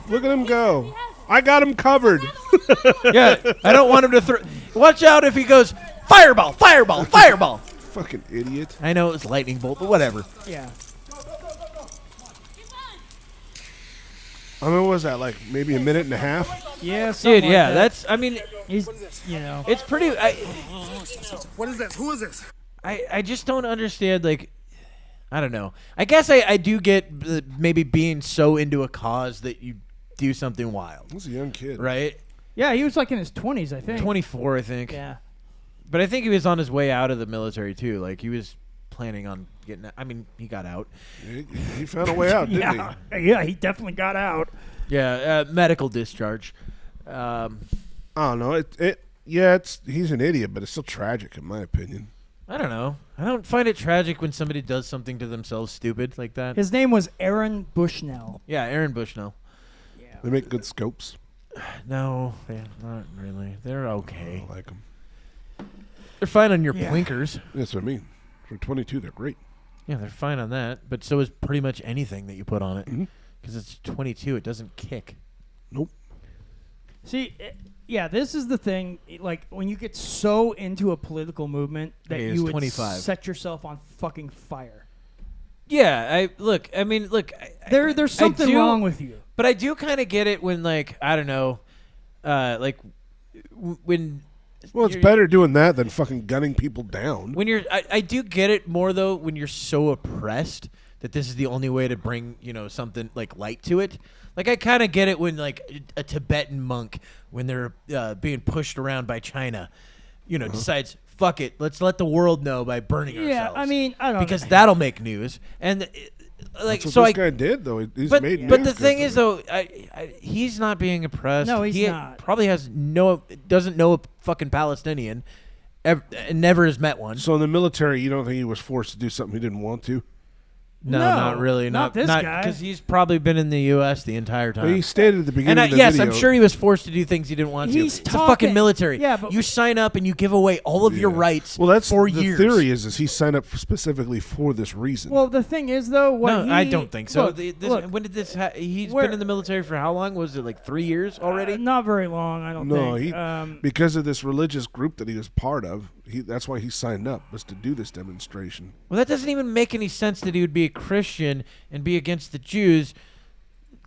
Look at him go. I got him covered. Yeah, I don't want him to throw. Watch out if he goes fireball, fireball, fireball. Fucking idiot. I know it was lightning bolt, but whatever. Yeah. I mean, what was that, like maybe a minute and a half? Yeah, something Dude, like yeah, that. that's. I mean, He's, you know. it's pretty. What is this? Who is this? I just don't understand. Like, I don't know. I guess I do get maybe being so into a cause that you do something wild, He's a young kid. right? Yeah, he was like in his 20s, I think. 24, I think. Yeah. But I think he was on his way out of the military too. Like he was planning on getting. I mean, he got out. He found a way out, didn't Yeah. Yeah, he definitely got out. Yeah, medical discharge. I don't know. He's an idiot, but it's still tragic in my opinion. I don't know. I don't find it tragic when somebody does something to themselves stupid like that. His name was Aaron Bushnell. Yeah, Aaron Bushnell. They make good scopes. No, they're not really. They're okay. I like them. They're fine on your Yeah. blinkers. That's what I mean. For 22, they're great. Yeah, they're fine on that. But so is pretty much anything that you put on it. Mhm. Because it's 22, it doesn't kick. Nope. See, yeah, this is the thing. Like, when you get so into a political movement that Okay, it's you would 25. set yourself on fucking fire. Yeah, There's something wrong with you. But I do kind of get it when, like, I don't know, when. Well, it's you're- better doing that than fucking gunning people down. When you're, I do get it more though when you're so oppressed that this is the only way to bring something like light to it. Like I kind of get it when like a Tibetan monk when they're being pushed around by China, decides fuck it, let's let the world know by burning Yeah, ourselves. I mean, I don't because know. that'll make news and. Like That's what so, this guy did though. He's but made but news the thing because is of though, he's not being oppressed. No, he's he not. Probably doesn't know a fucking Palestinian, and never has met one. it. So in the military, you don't think he was forced to do something he didn't want to? No, No, not really. not this guy. Because he's probably been in the U.S. the entire Well, he time. stated at the beginning of the yes, video. I'm sure he was forced to do things he didn't want to. He's It's a fucking talking- military. yeah, but- you sign up and you give away all of your Yeah. rights Well, that's for the years. theory is he signed up specifically for this reason. Well, the thing is, though, No, I don't think so. Look, look, When did this? He's Where- been in the military for how long? Was it like 3 years already? not very long, I don't No, think. because of this religious group that he was part of, that's why he signed up, was to do this demonstration. Well, that doesn't even make any sense that he would be a Christian and be against the Jews.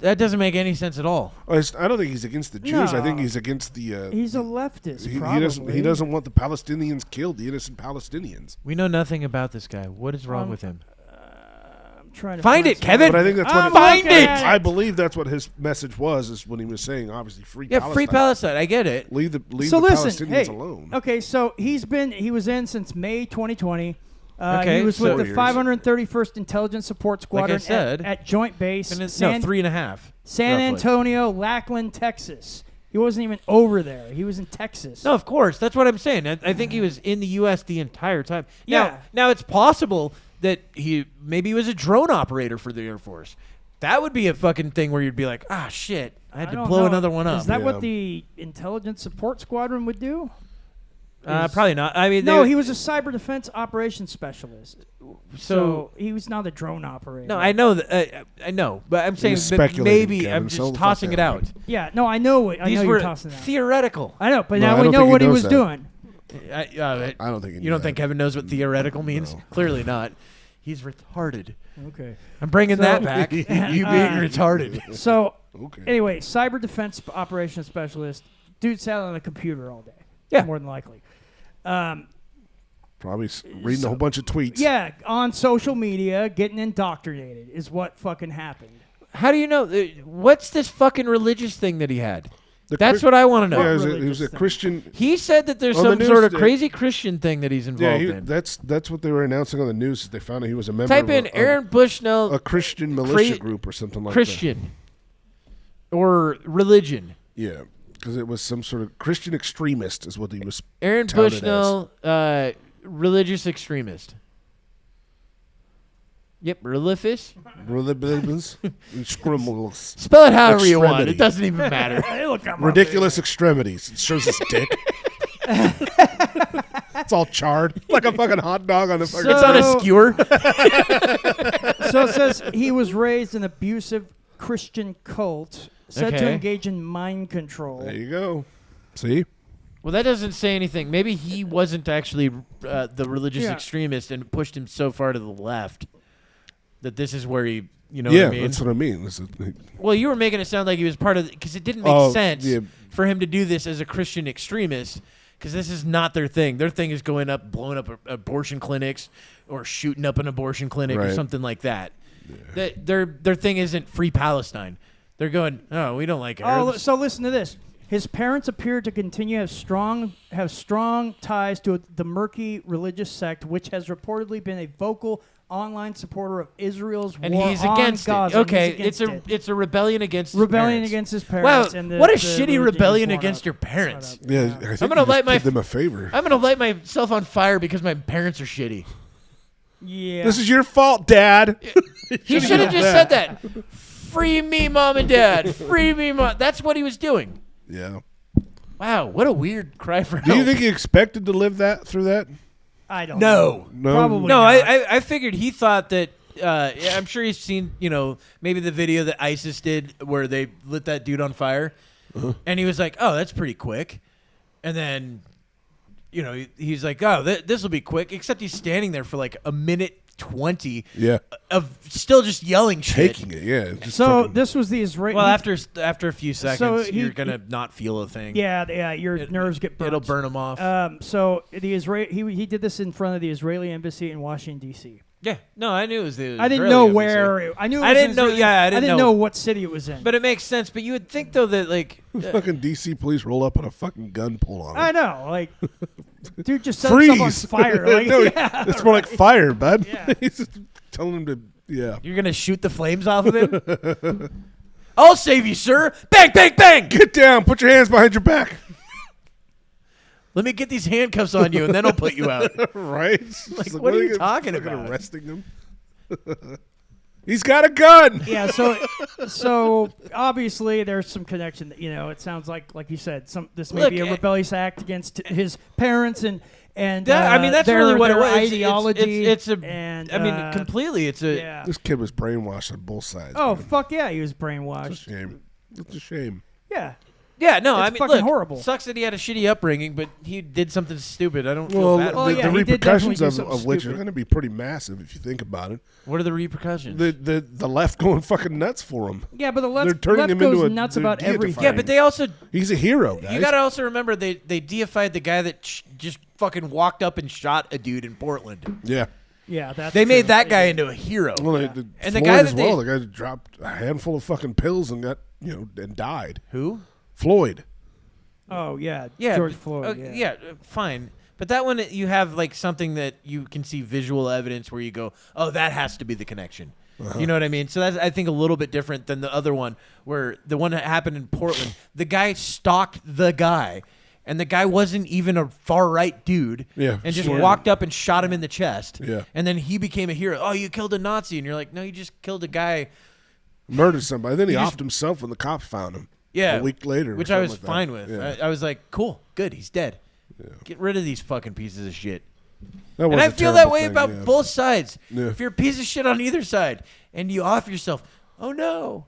That doesn't make any sense at all. I don't think he's against the Jews. I think No. he's against the. He's a leftist, he probably. He doesn't want the Palestinians killed, the innocent Palestinians. We know nothing about this guy. What is wrong Um, with him? I'm trying to Find it, something. Kevin! But I think that's I'm what looking Find it! at I believe that's what his message was. Is when he was saying, obviously, free Yeah, Palestine. free Palestine. I get it. Leave the So listen, Palestinians hey, alone. okay, so he was in since May 2020. Okay, he was so- with 4 the years. 531st Intelligence Support Squadron said. at Joint Base No, San 3.5. San roughly. Antonio, Lackland, Texas. He wasn't even over there. He was in Texas. No, of course. That's what I'm saying. I think he was in the U.S. the entire time. Yeah. Now it's possible that he was a drone operator for the Air Force. That would be a fucking thing where you'd be like, ah, shit, I had I to don't blow know. another one up. Is that Yeah. what the Intelligence Support Squadron would do? Probably not. I mean, No, he was a cyber defense operations specialist. so So he was not a drone operator. no, I know that. I know, but I'm saying was that speculating, maybe Kevin. I'm Settle just the fuck tossing it down. out. Yeah, no, I know. I These know were you're tossing that. theoretical. I know, but No, I now we don't know think he what he knows was that. doing. I don't think he You don't think Kevin knows what theoretical means? No. Clearly not. He's retarded. Okay. I'm bringing So- that back. You being retarded. So, Okay. anyway, cyber defense operations specialist. Dude sat on a computer all day. Yeah. More than likely. Probably reading a whole bunch of tweets. Yeah, on social media, getting indoctrinated is what fucking happened. How do you know? What's this fucking religious thing that he had? The That's Chri- what I want to know. Yeah, What he was a religious thing? Christian. He said that there's On the some news sort of today- crazy Christian thing that he's Yeah, involved in. that's what they were announcing on the news. They found out he was a member Type of in Aaron Bushnell a Christian militia Cra- group or something like Christian or religion. that. Yeah, because it was some sort of Christian extremist is what he was. Aaron touted Bushnell, religious extremist. Yep, religious. Scribbles. Spell it however you want. Extremity. It doesn't even matter. Hey, look, I'm Ridiculous extremities. It shows his dick. It's all charred like a fucking hot dog on the fucking. It's on a skewer. So it says he was raised in an abusive Christian cult, said to Okay. engage in mind control. There you go. See, Well, that doesn't say anything. Maybe he wasn't actually the religious Yeah. extremist and pushed him so far to the left that this is where he, you know yeah, what I mean? that's what I mean. This is, Well, you were making it sound like he was part of because it didn't make Oh, sense yeah. for him to do this as a Christian extremist because this is not their thing. Their thing is going up, blowing up abortion clinics or shooting up an abortion clinic or Right. something like that. Their thing isn't free Palestine. They're going, oh, we don't like Oh, Arabs. so listen to this. His parents appear to continue to have strong ties to the murky religious sect, which has reportedly been a vocal online supporter of Israel's and war he's on against Gaza. it. Okay, He's against it. it's a rebellion against his Rebellion parents. against his Wow, parents. And what a the shitty regime rebellion was against blown your up. parents. Shut up. yeah, I think gonna you light just my did them a favor. I'm gonna light myself on fire because my parents are shitty. Yeah. This is your fault, Dad. He should have just said that. Free me, mom and dad. Free me, mom. That's what he was doing. Yeah. Wow, what a weird cry for help. Do you think he expected to live through that? I don't No. know. No. Probably No, not. I figured he thought that. I'm sure he's seen, maybe the video that ISIS did where they lit that dude on fire, and he was like, "Oh, that's pretty quick," and then, he's like, "Oh, this will be quick," except he's standing there for like a minute 20 Yeah. of still just yelling shit. Taking it, yeah. Just So fucking- this was the Israeli. Well, after a few seconds, he- you're gonna not feel a thing. yeah, your nerves get burnt. It'll burn him off. So the he did this in front of the Israeli embassy in Washington D.C. Yeah, no, I knew it was the. I didn't Israeli know embassy. where. I knew. It was I didn't in know- Israeli- yeah, I didn't know know. what city it was in. But it makes sense. But you would think though that like, fucking DC police roll up and a fucking gun pull on him. I know, like, dude, just set himself on Freeze! fire. Like, No, yeah, it's more like fire, bud. Yeah. He's just telling him to, yeah. you're gonna shoot the flames off of him. I'll save you, sir. Bang, bang, bang. Get down. Put your hands behind your back. Let me get these handcuffs on you, and then I'll put you out. Right? It's just Like, what are you talking fucking about? Arresting him. He's got a gun. yeah. So obviously there's some connection. It sounds like you said, this may Look, be a rebellious act against his parents and That's their, really what it their was. ideology. It's a. and, I mean, completely. It's a. yeah. This kid was brainwashed on both sides. Oh man. fuck yeah, he was It's a brainwashed. shame. It's a shame. Yeah. Yeah, no, It's I mean, fucking look, horrible. Sucks that he had a shitty upbringing, but he did something stupid. I don't feel Well, bad. Well, the, yeah, the he did repercussions definitely do of something which are stupid. going to be pretty massive if you think about it. What are the repercussions? The left going fucking nuts for him. Yeah, but the They're left, turning left him goes into a- nuts they're about everything. deifying yeah, but they also. He's a hero, guys. You got to also remember they deified the guy that just fucking walked up and shot a dude in Portland. Yeah. Yeah, that's They made true. that guy into a hero. Well, Yeah. And the Floyd guy as that they- well. The guy that dropped a handful of fucking pills and got and died. Who? Floyd. Oh yeah, Yeah, George but- Floyd. yeah, fine. But that one, you have like something that you can see visual evidence where you go, oh, that has to be the connection. You know what I mean? So that's, I think, a little bit different than the other one, where the one that happened in Portland, the guy stalked the guy, and the guy wasn't even a far right dude. Yeah, and just sure. walked up and shot him in the chest. Yeah. and then he became a hero. Oh, you killed a Nazi, and you're like, no, you just killed a guy. Murdered somebody. Then he You just- offed himself when the cops found him. Yeah, A week later. or which I was something like fine that. with. Yeah. I was like, cool, good, he's dead. Get rid of these fucking pieces of shit. That was And a I feel terrible that way thing, about yeah. both sides. Yeah. If you're a piece of shit on either side and you off yourself, oh no.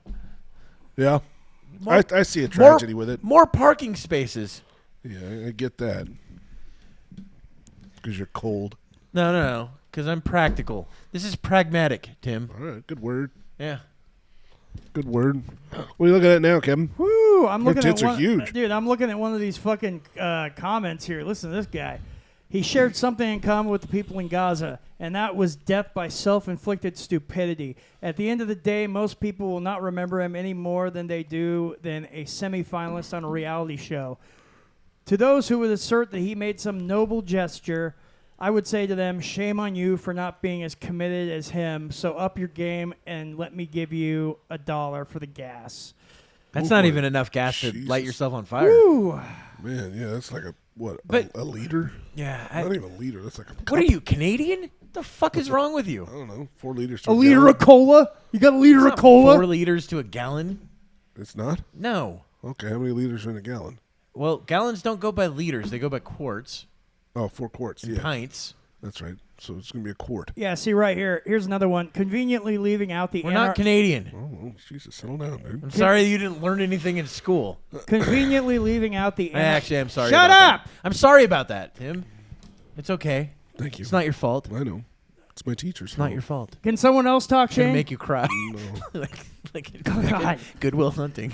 Yeah. More- I see a tragedy with it. More parking spaces. Yeah, I get that. Because you're cold. No. Because I'm practical. This is pragmatic, Tim. All right, good word. Yeah. Good word. What are you looking at now, Kevin? Woo! I'm Your looking tits at are one, huge. dude. I'm looking at one of these fucking comments here. Listen to this guy. He shared something in common with the people in Gaza, and that was death by self-inflicted stupidity. At the end of the day, most people will not remember him any more than they do than a semifinalist on a reality show. To those who would assert that he made some noble gesture, I would say to them, shame on you for not being as committed as him. So up your game and let me give you $1 for the gas. That's Oh, not boy. even enough gas to Jesus. light yourself on fire. Woo! Man, yeah, that's like But- a liter? Yeah. Not even a liter. That's like a cup. What are you, Canadian? What the fuck is wrong with you? I don't know. 4 liters. A liter of cola? You got a liter of cola? 4 liters to a gallon? It's not? No. Okay, how many liters are in a gallon? Well, gallons don't go by liters. They go by quarts Oh, 4 quarts. and Yeah, pints. that's right. So it's going to be a quart. Yeah, see right here. Here's another one. Conveniently leaving out the We're not Canadian. Oh, well, Jesus, settle down, dude. I'm sorry you didn't learn anything in school. conveniently leaving out the I actually am sorry Shut about up! that. I'm sorry about that, Tim. It's okay. Thank you. It's not your fault. I know. It's my teacher's It's not your fault. Can someone else talk, It's going to Shane? make you cry. No. like God. Goodwill Hunting.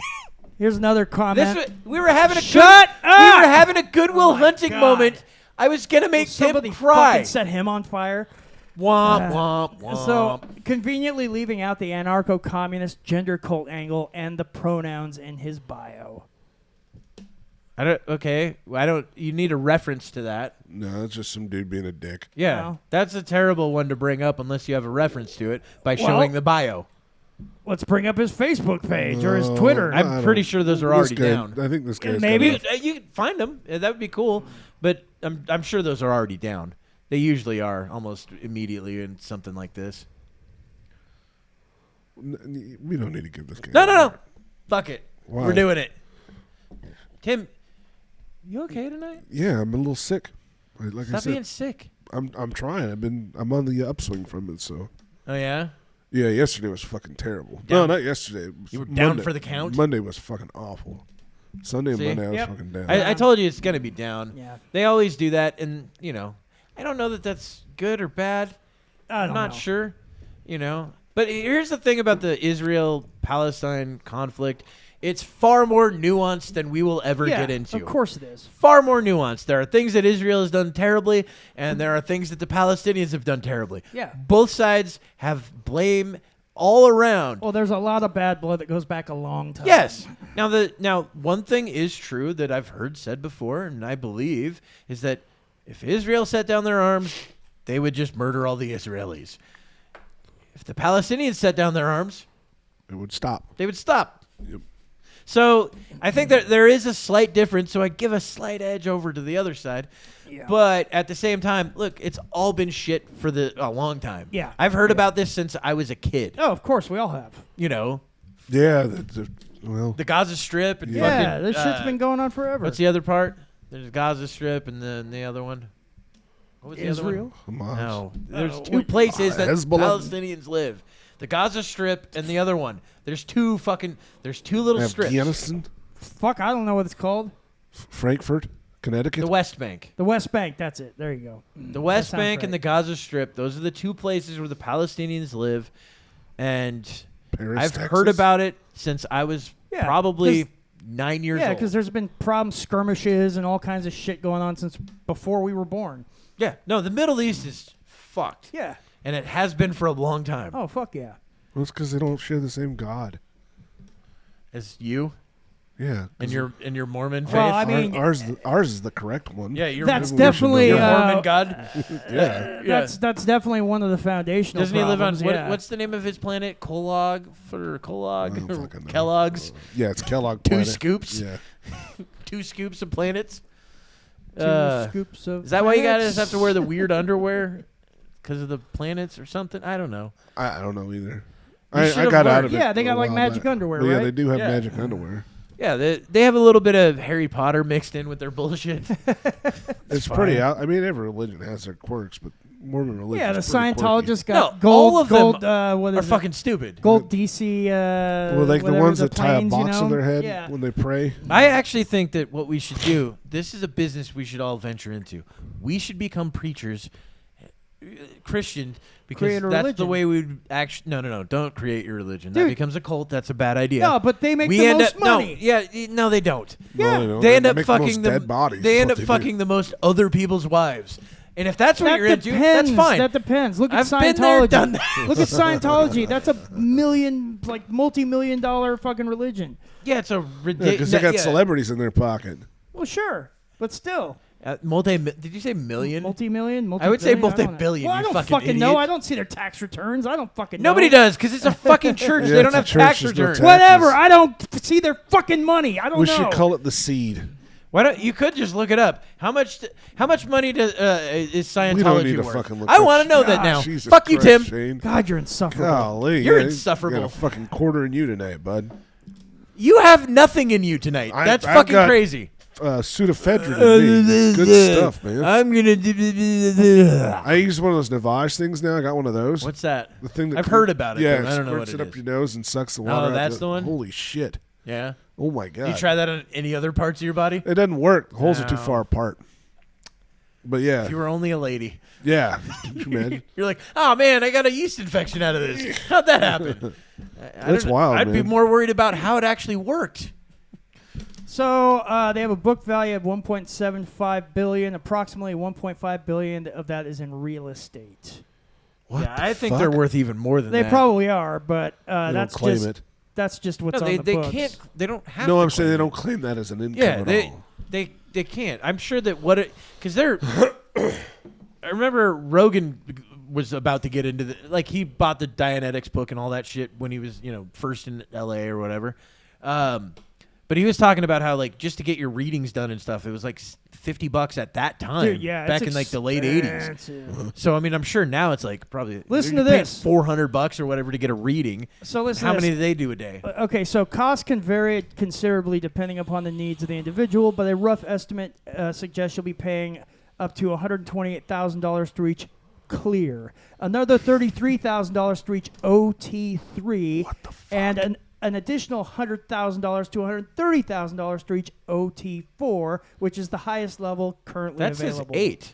Here's another comment. We were having a Shut We up! were having a Goodwill Oh my Hunting God. moment. I was going to make Tim Somebody cry. fucking set him on fire. Womp, womp, womp. So, conveniently leaving out the anarcho-communist gender cult angle and the pronouns in his bio. You need a reference to that. No, that's just some dude being a dick. Yeah. No. That's a terrible one to bring up unless you have a reference to it by Well- showing the bio. Let's bring up his Facebook page or his No, Twitter. I I'm don't- pretty sure those are this already guy- down. I think this guy's Maybe. got You can find them. That would be cool. But I'm sure those are already down. They usually are almost immediately in something like this. We don't need to give this guy. No. Fuck it. Why? We're doing it. Tim, you okay tonight? Yeah, I'm a little sick. Like I Stop said, being sick. I'm trying. I'm on the upswing from it. So Oh, yeah? yeah, yesterday was fucking terrible. Down. No, not yesterday. It was You were down Monday. for the count? Monday was fucking awful. Sunday and See? Monday I was Yep. fucking down. I told you it's going to be down. Yeah. They always do that. And, I don't know that that's good or bad. I don't I'm not know. sure, But here's the thing about the Israel-Palestine conflict. It's far more nuanced than we will ever Yeah, get into. of course it is. Far more nuanced. There are things that Israel has done terribly, and there are things that the Palestinians have done terribly. Yeah. Both sides have blame all around. Well, there's a lot of bad blood that goes back a long time. Yes. Now one thing is true that I've heard said before, and I believe, is that if Israel set down their arms, they would just murder all the Israelis. If the Palestinians set down their arms, It would stop. they would stop. Yep. So I think that there is a slight difference, so I give a slight edge over to the other side. Yeah. But at the same time, look, it's all been shit for a long time. Yeah. I've heard about this since I was a kid. Oh, of course, we all have. Yeah. Well, The Gaza Strip and Yeah, fucking, this shit's been going on forever. what's the other part? There's Gaza Strip and then the other one. What was the other Israel? one? Hamas. No. There's Oh, two places that Hezbollah. Palestinians live. The Gaza Strip and the other one. There's two little strips. Afghanistan, Fuck, I don't know what it's called. Frankfurt, Connecticut. The West Bank. The West Bank. That's it. There you go. The West sounds Bank and the right. Gaza Strip, those are the two places where the Palestinians live. And Paris, I've Texas. heard about it since I was Yeah, probably 'cause- 9 years Yeah, old. because there's been problem skirmishes and all kinds of shit going on since before we were born. Yeah. No, the Middle East is fucked. Yeah. And it has been for a long time. Oh, fuck yeah. Well, it's because they don't share the same God. As you Yeah. and your Mormon faith. Well, I mean, ours is the correct one. yeah, you're that's maybe we should definitely know your that. Mormon God. Yeah. that's definitely one of the foundational. Doesn't he live on problems, yeah. what's the name of his planet? Kellogg I don't fucking know. Kellogg's. Yeah, it's Kellogg. Two Planet. scoops. Yeah. 2 scoops of planets. Two scoops of Is that why you guys planets? have to wear the weird underwear? Because of the planets or something? I don't know. I don't know either. You I should've got out learned. of it. Yeah, they a got like while magic back. underwear, But yeah, right? they do have Yeah. magic underwear. Yeah, they have a little bit of Harry Potter mixed in with their bullshit. It's pretty out. I mean, every religion has their quirks, but Mormon religion. Yeah, the is pretty Scientologists No, got gold. all of them gold, what Are is it? fucking stupid. Gold DC. Well, like the whatever, ones that tie a planes, box you know? on their head Yeah. when they pray. I actually think that what we should do, this is a business we should all venture into. We should become preachers Christian because Create a that's the religion. way we'd actually. No. Don't create your religion. Dude. That becomes a cult. That's a bad idea. No, but they make we the end most up, money. No, they don't. Yeah. No, They end up make the most fucking dead bodies. They is end what up they do. fucking the most other people's wives. And if that's what That you're into, depends. that's fine. That depends. Look at I've Scientology. been there, done that. Look at Scientology. That's a multi-million-dollar fucking religion. Yeah, it's a Yeah, ridiculous. because they got celebrities in their pocket. Well, sure, but still, Did you say million? multi-million. I would say multi-billion, I don't know. multi-billion, Well, I you don't fucking fucking know. idiot. I don't see their tax returns. I don't fucking know. Nobody does because it's a fucking church. Yeah, They don't it's a have church, tax there's no returns. tax. Whatever. I don't see their fucking money. I don't We know. should call it the seed. Why don't you could just look it up? How much money does is Scientology We don't need to worth? fucking look I that want to know shit that up. now. Jesus Fuck you, Christ, Tim. Shane. God, you're insufferable. Golly, You're yeah, insufferable. You got a fucking quarter in you tonight, bud. You have nothing in you tonight. That's I've fucking got- crazy. Pseudoephedrine in me. It's good stuff, man. I'm gonna. I use one of those Lavish things now. I got one of those. What's that? The thing that I've heard about it, Yeah, but I don't know what squirts it it up is. your nose and sucks the water out. that's the one? Holy shit. Yeah. Oh my god. You try that on any other parts of your body? It doesn't work. The holes are too No. far apart. But yeah. If you were only a lady. Yeah. Can you imagine? You're like, oh man, I got a yeast infection out of this. How'd that happen? That's wild, I'd be man. more worried about how it actually worked. So they have a book value of 1.75 billion. Approximately 1.5 billion of that is in real estate. What Yeah, the I think fuck? they're worth even more than They that. probably are, but They don't that's claim just it. that's just what's No, on they, the they books. can't. They don't have. No, to I'm saying claim they it. don't claim that as an income Yeah, at all. they can't. I'm sure that because they're. I remember Rogan was about to get into he bought the Dianetics book and all that shit when he was first in LA or whatever. But he was talking about how just to get your readings done and stuff, it was like $50 at that time. Dude, yeah, back it's in the late '80s. expensive. So I mean, I'm sure now it's probably Listen you're to paying this. $400 or whatever to get a reading. So listen How to many this. do they do a day? Okay, so costs can vary considerably depending upon the needs of the individual, but a rough estimate suggests you'll be paying up to $128,000 to reach clear, another $33,000 to reach OT3, and an additional $100,000 to $130,000 to reach OT4, which is the highest level currently That says available. 8.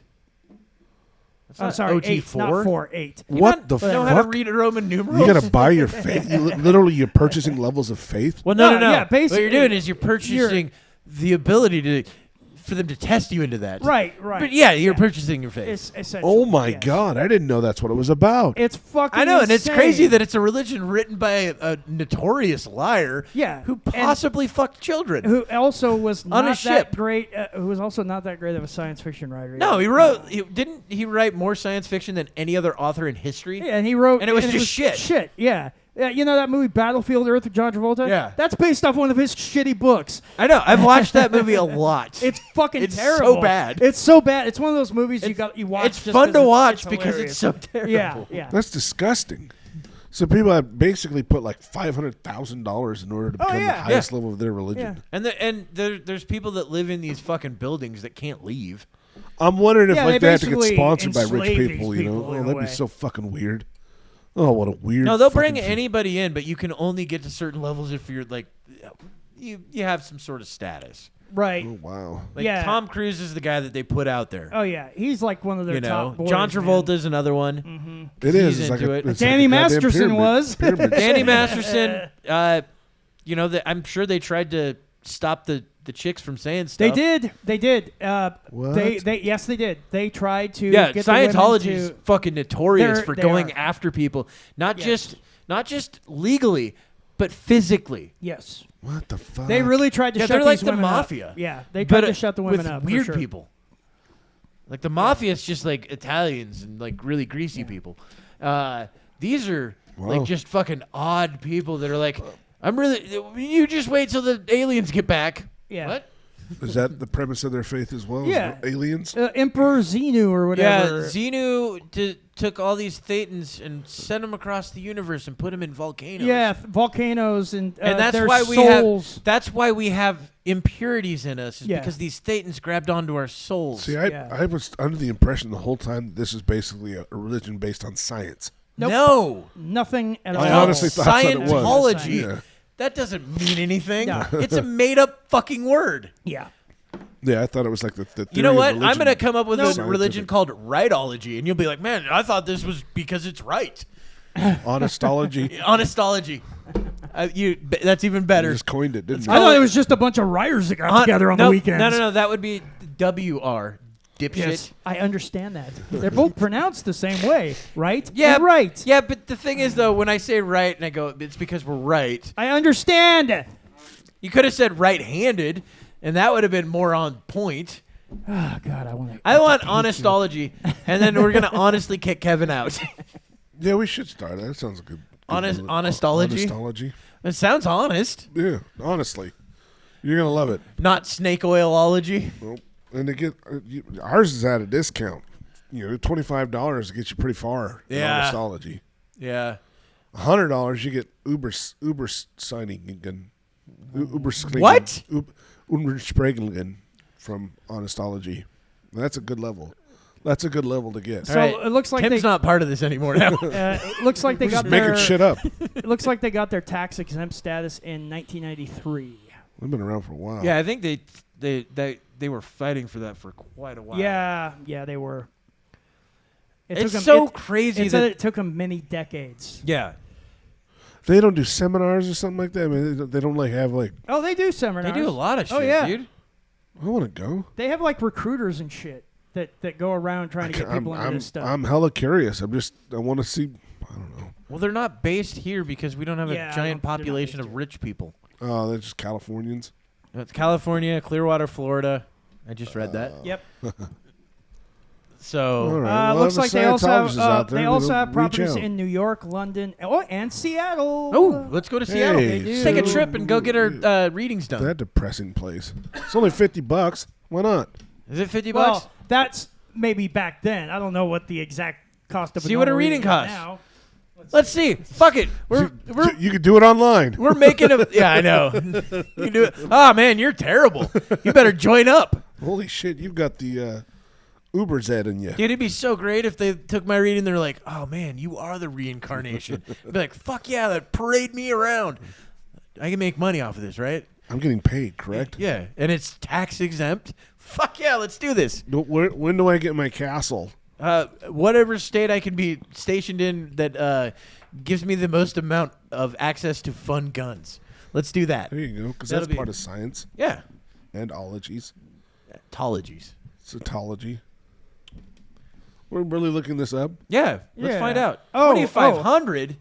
That's I'm not sorry, OT4. 8, not 4, 8. What the You know how to fuck? read Roman numerals? You gotta buy your faith. Literally, you're purchasing levels of faith. Well, no. Yeah, What basically, you're doing is you're purchasing the ability for them to test you into that. Right. But yeah, you're purchasing your faith. It's essentially, Oh my yes. god! I didn't know that's what it was about. It's fucking I know, and it's crazy insane. that it's a religion written by a notorious liar Yeah, who and- possibly fucked children. who also was On not a that ship. great. Who was also not that great of a science fiction writer. No, either. didn't he write more science fiction than any other author in history? Yeah, and he wrote, And it was just shit. Shit, yeah. You know that movie Battlefield Earth with John Travolta? Yeah. That's based off one of his shitty books. I know. I've watched that movie a lot. It's fucking It's terrible. so bad. It's so bad. It's one of those movies you watch. It's just fun 'cause to watch it's because hilarious. it's so terrible. Yeah. That's disgusting. So people have basically put like $500,000 in order to become the yeah. highest level of their religion. Yeah. And there's people that live in these fucking buildings that can't leave. I'm wondering if Yeah, like they they have to get basically sponsored by rich enslave these people. You know, people in a that'd be way. so fucking weird. Oh, what a weird. No, they'll bring fucking thing. anybody in, but you can only get to certain levels if you're you have some sort of status. Right. Oh wow. Yeah. Tom Cruise is the guy that they put out there. Oh yeah, he's like one of their you know, top boys, John man. Travolta's another one. It is. He's It's like into a, it. it's Danny like a goddamn Masterson pyramid. was. Pyramid Danny scheme. Masterson, I'm sure they tried to stop the chicks from saying They stuff. did. They did. What? Yes, they did. They tried to. Yeah, get the women Scientology is to- fucking notorious They're- for they going are. after people, not Yes. just legally, but physically. Yes. What the fuck? They really tried to Yeah, shut they're like these the women up. mafia. Yeah, they tried But to shut the women with up. for weird sure. people. Like the mafia is just like Italians and like really greasy people. These are Wow. like just fucking odd people that are like, I'm really. You just wait till the aliens get back. Yeah. What? Is that the premise of their faith as well? Is Yeah. there aliens? Emperor Xenu or whatever. Yeah, Xenu took all these thetans and sent them across the universe and put them in volcanoes. Yeah, volcanoes and and their that's why we souls. have impurities in us, is Yeah. because these thetans grabbed onto our souls. See, Yeah. I was under the impression the whole time that this is basically a religion based on science. Nope. No, Nothing at all. I honestly thought that's what it was. Scientology. Yeah. That doesn't mean anything. No. It's a made-up fucking word. Yeah. Yeah, I thought it was like the theory You know of what? religion. I'm going to come up with a Scientific. religion called rightology, and you'll be like, man, I thought this was because it's right. Honestology. Honestology. That's even better. You just coined it, didn't I you? thought it was just a bunch of writers that got together on the weekends. No. That would be WR. Dipshit. Yes, I understand that. They're both pronounced the same way, right? Yeah, And right. Yeah, but the thing is, though, when I say right and I go, it's because we're right. I understand. You could have said right-handed, and that would have been more on point. Oh God, I want honestology, and then we're gonna honestly kick Kevin out. Yeah, we should start. That sounds good. Honestology? Honestology. It sounds honest. Yeah, honestly, you're gonna love it. Not snake oilology. Well, and to get ours is at a discount. $25 to get you pretty far. Yeah. In honestology. Yeah. $100 you get Uber signing again. Uber What? Uber Spregelgen from honestology. That's a good level. That's a good level to get. So Right. it looks like Tim's not part of this anymore now. it looks like they We're got just making their shit up. It looks like they got their tax exempt status in 1993. We've been around for a while. Yeah, I think they were fighting for that for quite a while. Yeah, they were. It's so crazy It said that it took them many decades. yeah. They don't do seminars or something like that. I mean, they don't like have like. Oh, they do seminars. They do a lot of shit, Oh, yeah. dude. I want to go. They have like recruiters and shit that go around trying to get people into this stuff. I'm hella curious. I want to see. I don't know. Well, they're not based here because we don't have Yeah, a I giant don't- they're not population based of here. rich people. Oh, they're just Californians. It's California, Clearwater, Florida. I just read that. Yep. So All right. Well, Looks the like they also have Scientologists out there, they also they'll have reach properties out. in New York, London, and Seattle. Oh, let's go to Seattle. Hey, Let's take a so- trip and go get our readings done. That depressing place. It's only $50. Why not? Is it $50? Well, that's maybe back then. I don't know what the exact cost of See what a normal reading is costs. now. Let's see. Fuck it. We're You could do it online. we're making a yeah. I know. You do it. Oh man, you're terrible. You better join up. Holy shit! You've got the Uber's head in you. Dude, it'd be so great if they took my reading. They're like, "Oh man, you are the reincarnation." I'd be like, "Fuck yeah, that parade me around. I can make money off of this, right?" I'm getting paid, correct? Yeah, and it's tax exempt. Fuck yeah, let's do this. When do I get my castle? Whatever state I can be stationed in that gives me the most amount of access to fun guns. Let's do that. There you go, because That'll that's be- part of science Yeah. and ologies, Tologies. cytology. We're really looking this up. Yeah, let's Yeah. find out. Oh, 2,500.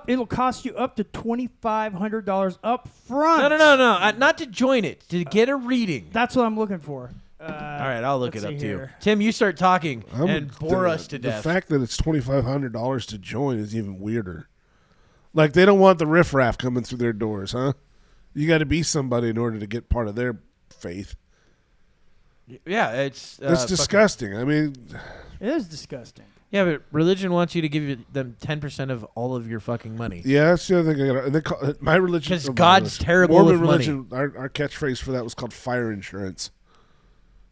It'll cost you up to $2,500 up front. No. Not to join it. To get a reading. That's what I'm looking for. All right, I'll look it let's up see too. here. Tim, you start talking and bore us to death. The fact that it's $2,500 to join is even weirder. Like they don't want the riffraff coming through their doors, huh? You got to be somebody in order to get part of their faith. Yeah, it's That's disgusting. I mean, It is disgusting. Yeah, but religion wants you to give them 10% of all of your fucking money. yeah, that's the other thing. They call, my religion, 'Cause God's terrible Mormon with money. religion. Our catchphrase for that was called fire insurance,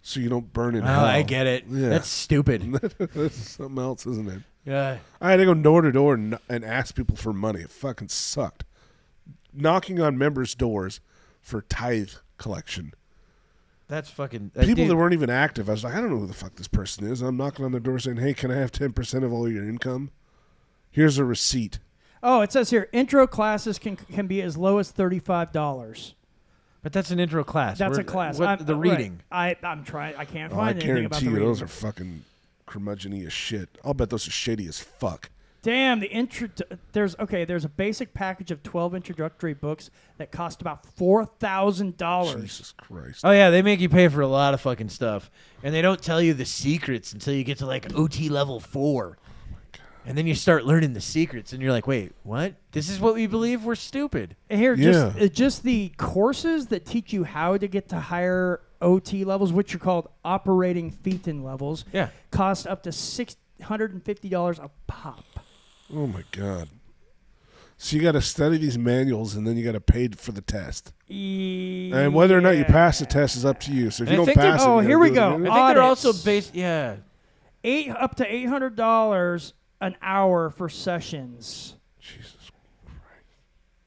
so you don't burn in Oh, hell. I get it. Yeah. That's stupid. That's something else, isn't it? Yeah. I had to go door to door and ask people for money. It fucking sucked. Knocking on members' doors for tithe collection. That's fucking... People dude, that weren't even active. I was like, I don't know who the fuck this person is. I'm knocking on their door saying, hey, can I have 10% of all your income? Here's a receipt. Oh, it says here, intro classes can be as low as $35. But that's an intro class. That's We're- a class. What, the reading. Right. I'm trying. I can't I find anything about guarantee the you reading. those are fucking curmudgeon-y as shit. I'll bet those are shady as fuck. Damn, there's a basic package of 12 introductory books that cost about $4,000. Jesus Christ. Oh, yeah, they make you pay for a lot of fucking stuff. And they don't tell you the secrets until you get to, like, OT level 4. And then you start learning the secrets, and you're like, wait, what? This is what we believe? We're stupid. And here, Yeah. just the courses that teach you how to get to higher OT levels, which are called operating thetan levels, Yeah. cost up to $650 a pop. Oh, my God. So you got to study these manuals, and then you got to pay for the test. And whether or not you pass the test is up to you. So if And you I don't think they're- pass it, oh, you here gotta we do it go. again. I think they're Audits. also based... Yeah. Up to $800 an hour for sessions. Jesus Christ.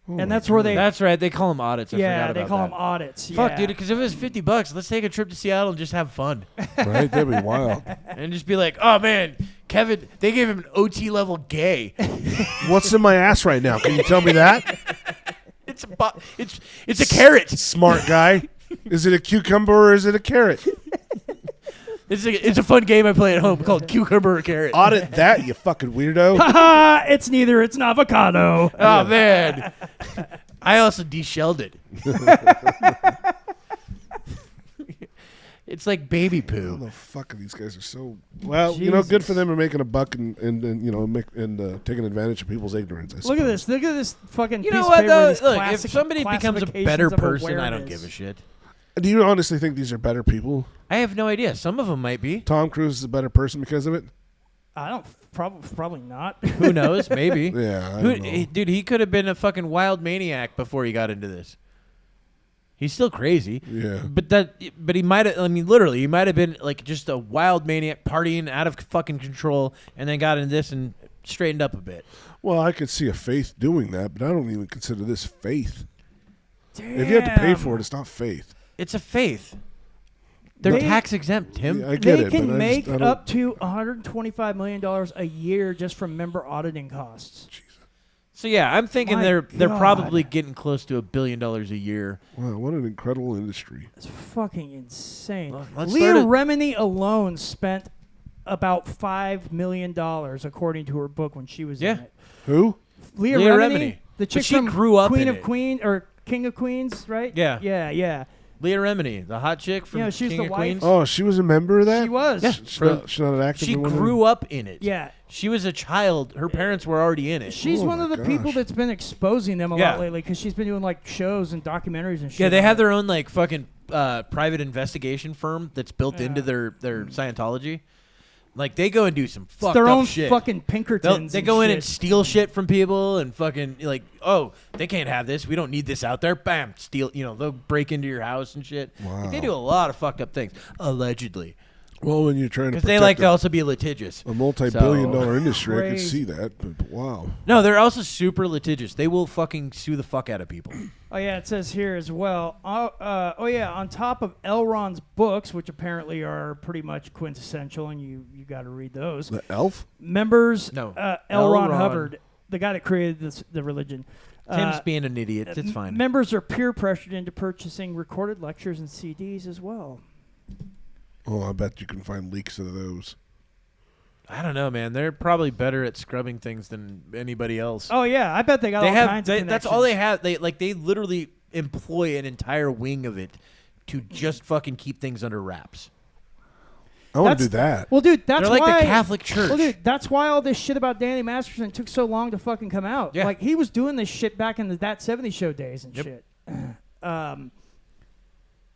and that's where they. That's right. They call them audits. I Yeah, forgot they about call that. them audits. Fuck, yeah. dude. Because if it was $50, let's take a trip to Seattle and just have fun, Right? That'd be wild. and just be like, oh man, Kevin. They gave him an OT level gay. What's in my ass right now? Can you tell me that? It's a carrot. Smart guy. Is it a cucumber or is it a carrot? It's a fun game I play at home called Cucumber or Carrot. Audit that, you fucking weirdo. It's neither. It's an avocado. Oh man, I also deshelled it. It's like baby How poo. the fuck are these guys are so well? You know, good for them for making a buck and you know taking advantage of people's ignorance. I Look at suppose. this. Look at this fucking. You piece know of what paper though? with these Look, if classic somebody becomes a better classifications of person, I don't awareness. give a shit. Do you honestly think these are better people? I have no idea. Some of them might be. Tom Cruise is a better person because of it. I don't. Probably not. Who knows? Maybe. Yeah, I don't know. Dude, he could have been a fucking wild maniac before he got into this. He's still crazy. Yeah. But he might have. I mean, literally, he might have been like just a wild maniac, partying out of fucking control, and then got into this and straightened up a bit. Well, I could see a faith doing that, but I don't even consider this faith. If you had to pay for it, it's not faith. It's a faith. They're They- tax exempt, Tim. Yeah, I get They it. can but make I don't, up to $125 million a year just from member auditing costs. So yeah, I'm thinking My they're God. probably getting close to $1 billion a year. Wow, what an incredible industry. It's fucking insane. Well, let's Leah start it- Remini alone spent about $5 million, according to her book, when she was in Yeah. it. Who? Leah Leah Remini, Remini. the But chick she from grew up Queen in of it. Queen or King of Queens, right? Yeah. Yeah. Leah Remini, the hot chick from Yeah, she's King the of wife. Queens. Oh, she was a member of that? She was. Yeah. She's not an active She one? grew up in it. Yeah. She was a child. Her parents were already in it. She's Oh one my of the people gosh. that's been exposing them a Yeah. lot lately because she's been doing like shows and documentaries and shit. Yeah, they on have it. their own like fucking private investigation firm that's built into their Scientology. Like they go and do some It's fucked their up own shit. fucking Pinkertons. They go in shit. and steal shit from people and fucking like, oh, they can't have this. We don't need this out there. Bam, steal. You know, they'll break into your house and shit. Like, they do a lot of fucked up things, allegedly, Well, when you're trying to because protect they like to also be litigious. a multi-billion-dollar So- industry, I can Crazy. see that. But wow. No, they're also super litigious. They will fucking sue the fuck out of people. Oh yeah, it says here as well. Oh yeah, on top of L. Ron's books, which apparently are pretty much quintessential, and you got to read those. The elf? Members, No. L. Ron Ron. Hubbard, the guy that created the religion. Tim's being an idiot. It's fine. Members are peer pressured into purchasing recorded lectures and CDs as well. Oh, I bet you can find leaks of those. I don't know, man. They're probably better at scrubbing things than anybody else. Oh yeah, I bet they got They all have. kinds of That's all they connections. have. They literally employ an entire wing of it to just fucking keep things under wraps. I want to do That's- that. Well, dude, that's They're like why the Catholic Church. Well, dude, that's why all this shit about Danny Masterson took so long to fucking come out. Yeah. Like he was doing this shit back in the That 70s Show days and Yep. shit. And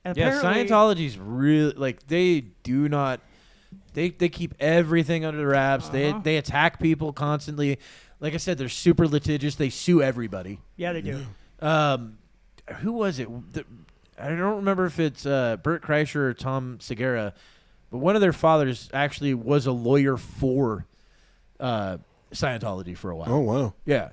Yeah, apparently- Scientology's really like they do not. They keep everything under the wraps. Uh-huh. They attack people constantly. Like I said, they're super litigious. They sue everybody. Yeah, they do. Who was it? I don't remember if it's Bert Kreischer or Tom Segura, but one of their fathers actually was a lawyer for Scientology for a while. Oh, wow. Yeah.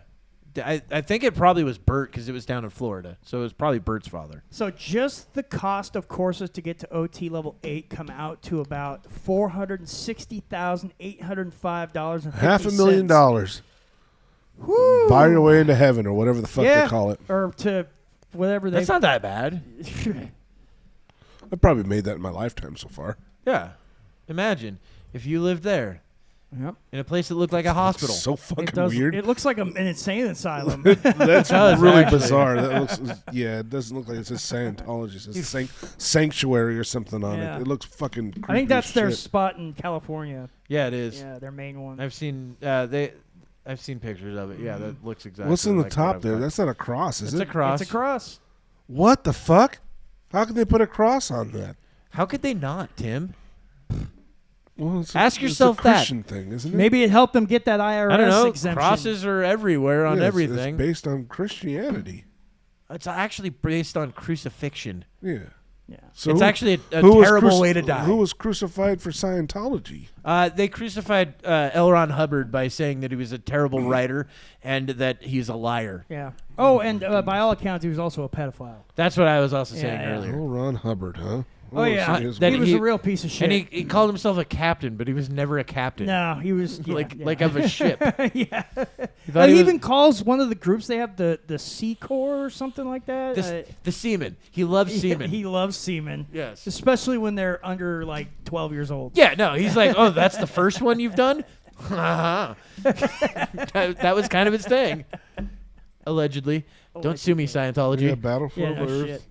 I think it probably was Bert because it was down in Florida. So it was probably Bert's father. So just the cost of courses to get to OT level 8 come out to about $460,805.50. $500,000. Woo! Buy your way into heaven or whatever the fuck they call it. Or to whatever they. That's not that bad. I've probably made that in my lifetime so far. Yeah. Imagine if you lived there Yep. in a place that looked like a hospital. So It fucking does. weird. It looks like an insane asylum. That's does, really actually. bizarre. That looks, yeah, it doesn't look like it says Scientology. It says sanctuary or something on Yeah. it. It looks fucking creepy I think that's as their shit. spot in California. Yeah, it is. Yeah, their main one. I've seen I've seen pictures of it. Yeah, that looks exactly. What's in the like top what I've there? got. That's not a cross, is It's it? a cross. It's a cross. What the fuck? How can they put a cross on that? How could they not, Tim? Well, it's Ask it's yourself a that. Christian thing, isn't it? Maybe it helped them get that IRS I don't know. exemption. Crosses are everywhere on Yeah, everything. It's based on Christianity. It's actually based on crucifixion. Yeah. Yeah. So It's actually a who was terrible way to die. Who was crucified for Scientology? They crucified L. Ron Hubbard by saying that he was a terrible writer and that he's a liar. Yeah. Oh, and by all accounts, he was also a pedophile. That's what I was also saying Yeah. earlier. Oh, Ron Hubbard, huh? Oh, yeah. so his- That He was he- a real piece of shit. And he called himself a captain, but he was never a captain. No, he was like of a ship. yeah. thought He he was- even calls one of the groups they have the Sea Corps or something like that. The seaman. He loves seamen. He loves seamen. Yes. Especially when they're under like 12 years old. Yeah, no, he's like, oh, that's the first one you've done? that was kind of his thing. Allegedly. Don't sue me, Scientology. Yeah, Battlefield Yeah, no Earth. shit.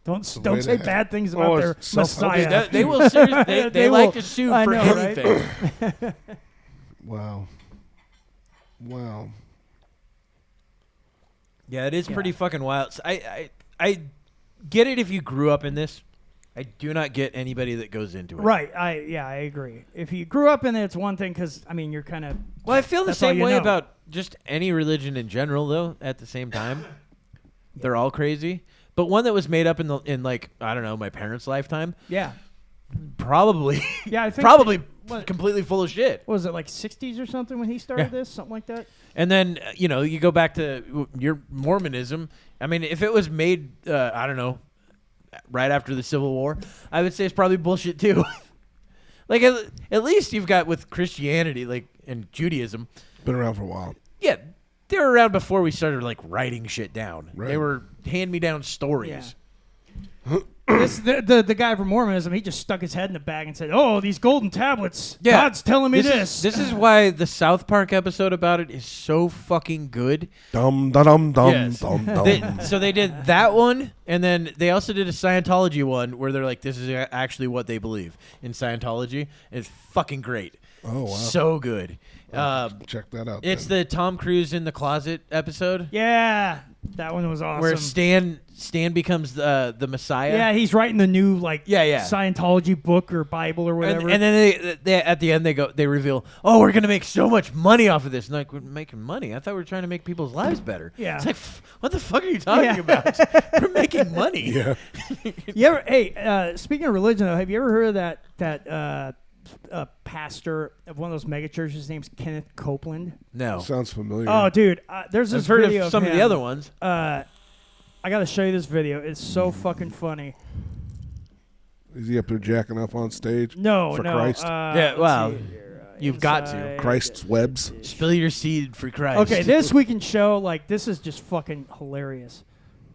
the Don't way say to- bad things Oh, about their it's self-help. Messiah. They will seriously, they They like will- to sue I for know, right? anything. Wow. Yeah, it is Yeah. pretty fucking wild. So I get it if you grew up in this. I do not get anybody that goes into it. Right. I agree. If you grew up in it, it's one thing because, I mean, you're kind of. Well, I feel the That's all same you way know. about just any religion in general, though. At the same time, they're all crazy. But one that was made up in like I don't know my parents' lifetime, Yeah. probably Yeah, I think. probably what- completely full of shit. What was it, like 60s or something when he started Yeah. this? Something like that? And then you go back to your Mormonism. I mean, if it was made, I don't know, right after the Civil War, I would say it's probably bullshit too. Like at least you've got with Christianity, like and Judaism. Been around for a while. Yeah, they were around before we started like writing shit down. Right. They were hand-me-down stories. Yeah. The guy from Mormonism, he just stuck his head in the bag and said, "Oh, these golden tablets. Yeah. God's telling me this." This is why the South Park episode about it is so fucking good. Dum dum dum Yes. dum dum. So they did that one, and then they also did a Scientology one where they're like, this is actually what they believe in Scientology. It's fucking great. Oh wow. So good. Check that out. It's then. the Tom Cruise in the closet episode Yeah, that one was awesome. where Stan becomes the Messiah. Yeah, he's writing the new Yeah. Scientology book or Bible or whatever. And then they at the end they reveal, oh, we're gonna make so much money off of this. And like, we're making money? I thought we were trying to make people's lives better. Yeah. It's like, what the fuck are you talking Yeah. about? We're making money. Yeah. You ever? Hey, speaking of religion, though, have you ever heard of that pastor of one of those mega churches? His name's Kenneth Copeland. No. Sounds familiar. Oh, dude, there's this I've heard video of some of him. the other ones. I gotta show you this video. It's so fucking funny. Is he up there jacking up on stage? No, For no. Christ? Yeah, let's well, see here, you've got to. inside. Christ's webs. Spill your seed for Christ. Okay, this we can show. Like, this is just fucking hilarious.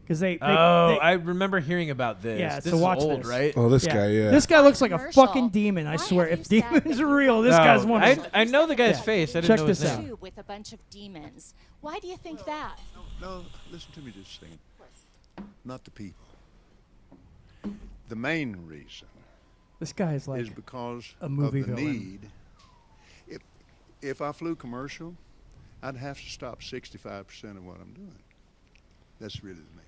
Because they I remember hearing about this. Yeah, this so is watch old, this. right? Oh, this guy, yeah. This guy looks like a Commercial. fucking demon. I Why swear. have If you said demons that are you real, this No, guy's one of them. I know the guy's Yeah. face. I didn't Check know this his out. name. With a bunch of demons. Why do you think that? No, listen to me just a second. Not the people. The main reason This guy is is like because a movie of the villain. need. If I flew commercial, I'd have to stop 65% of what I'm doing. That's really the main.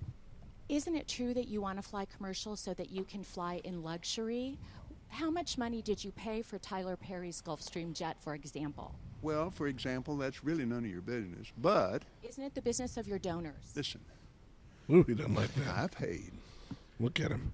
Isn't it true that you want to fly commercial so that you can fly in luxury? How much money did you pay for Tyler Perry's Gulfstream jet, for example? Well, for example, that's really none of your business. But Isn't it the business of your donors? listen, Ooh, he doesn't like that. I paid. Look at him.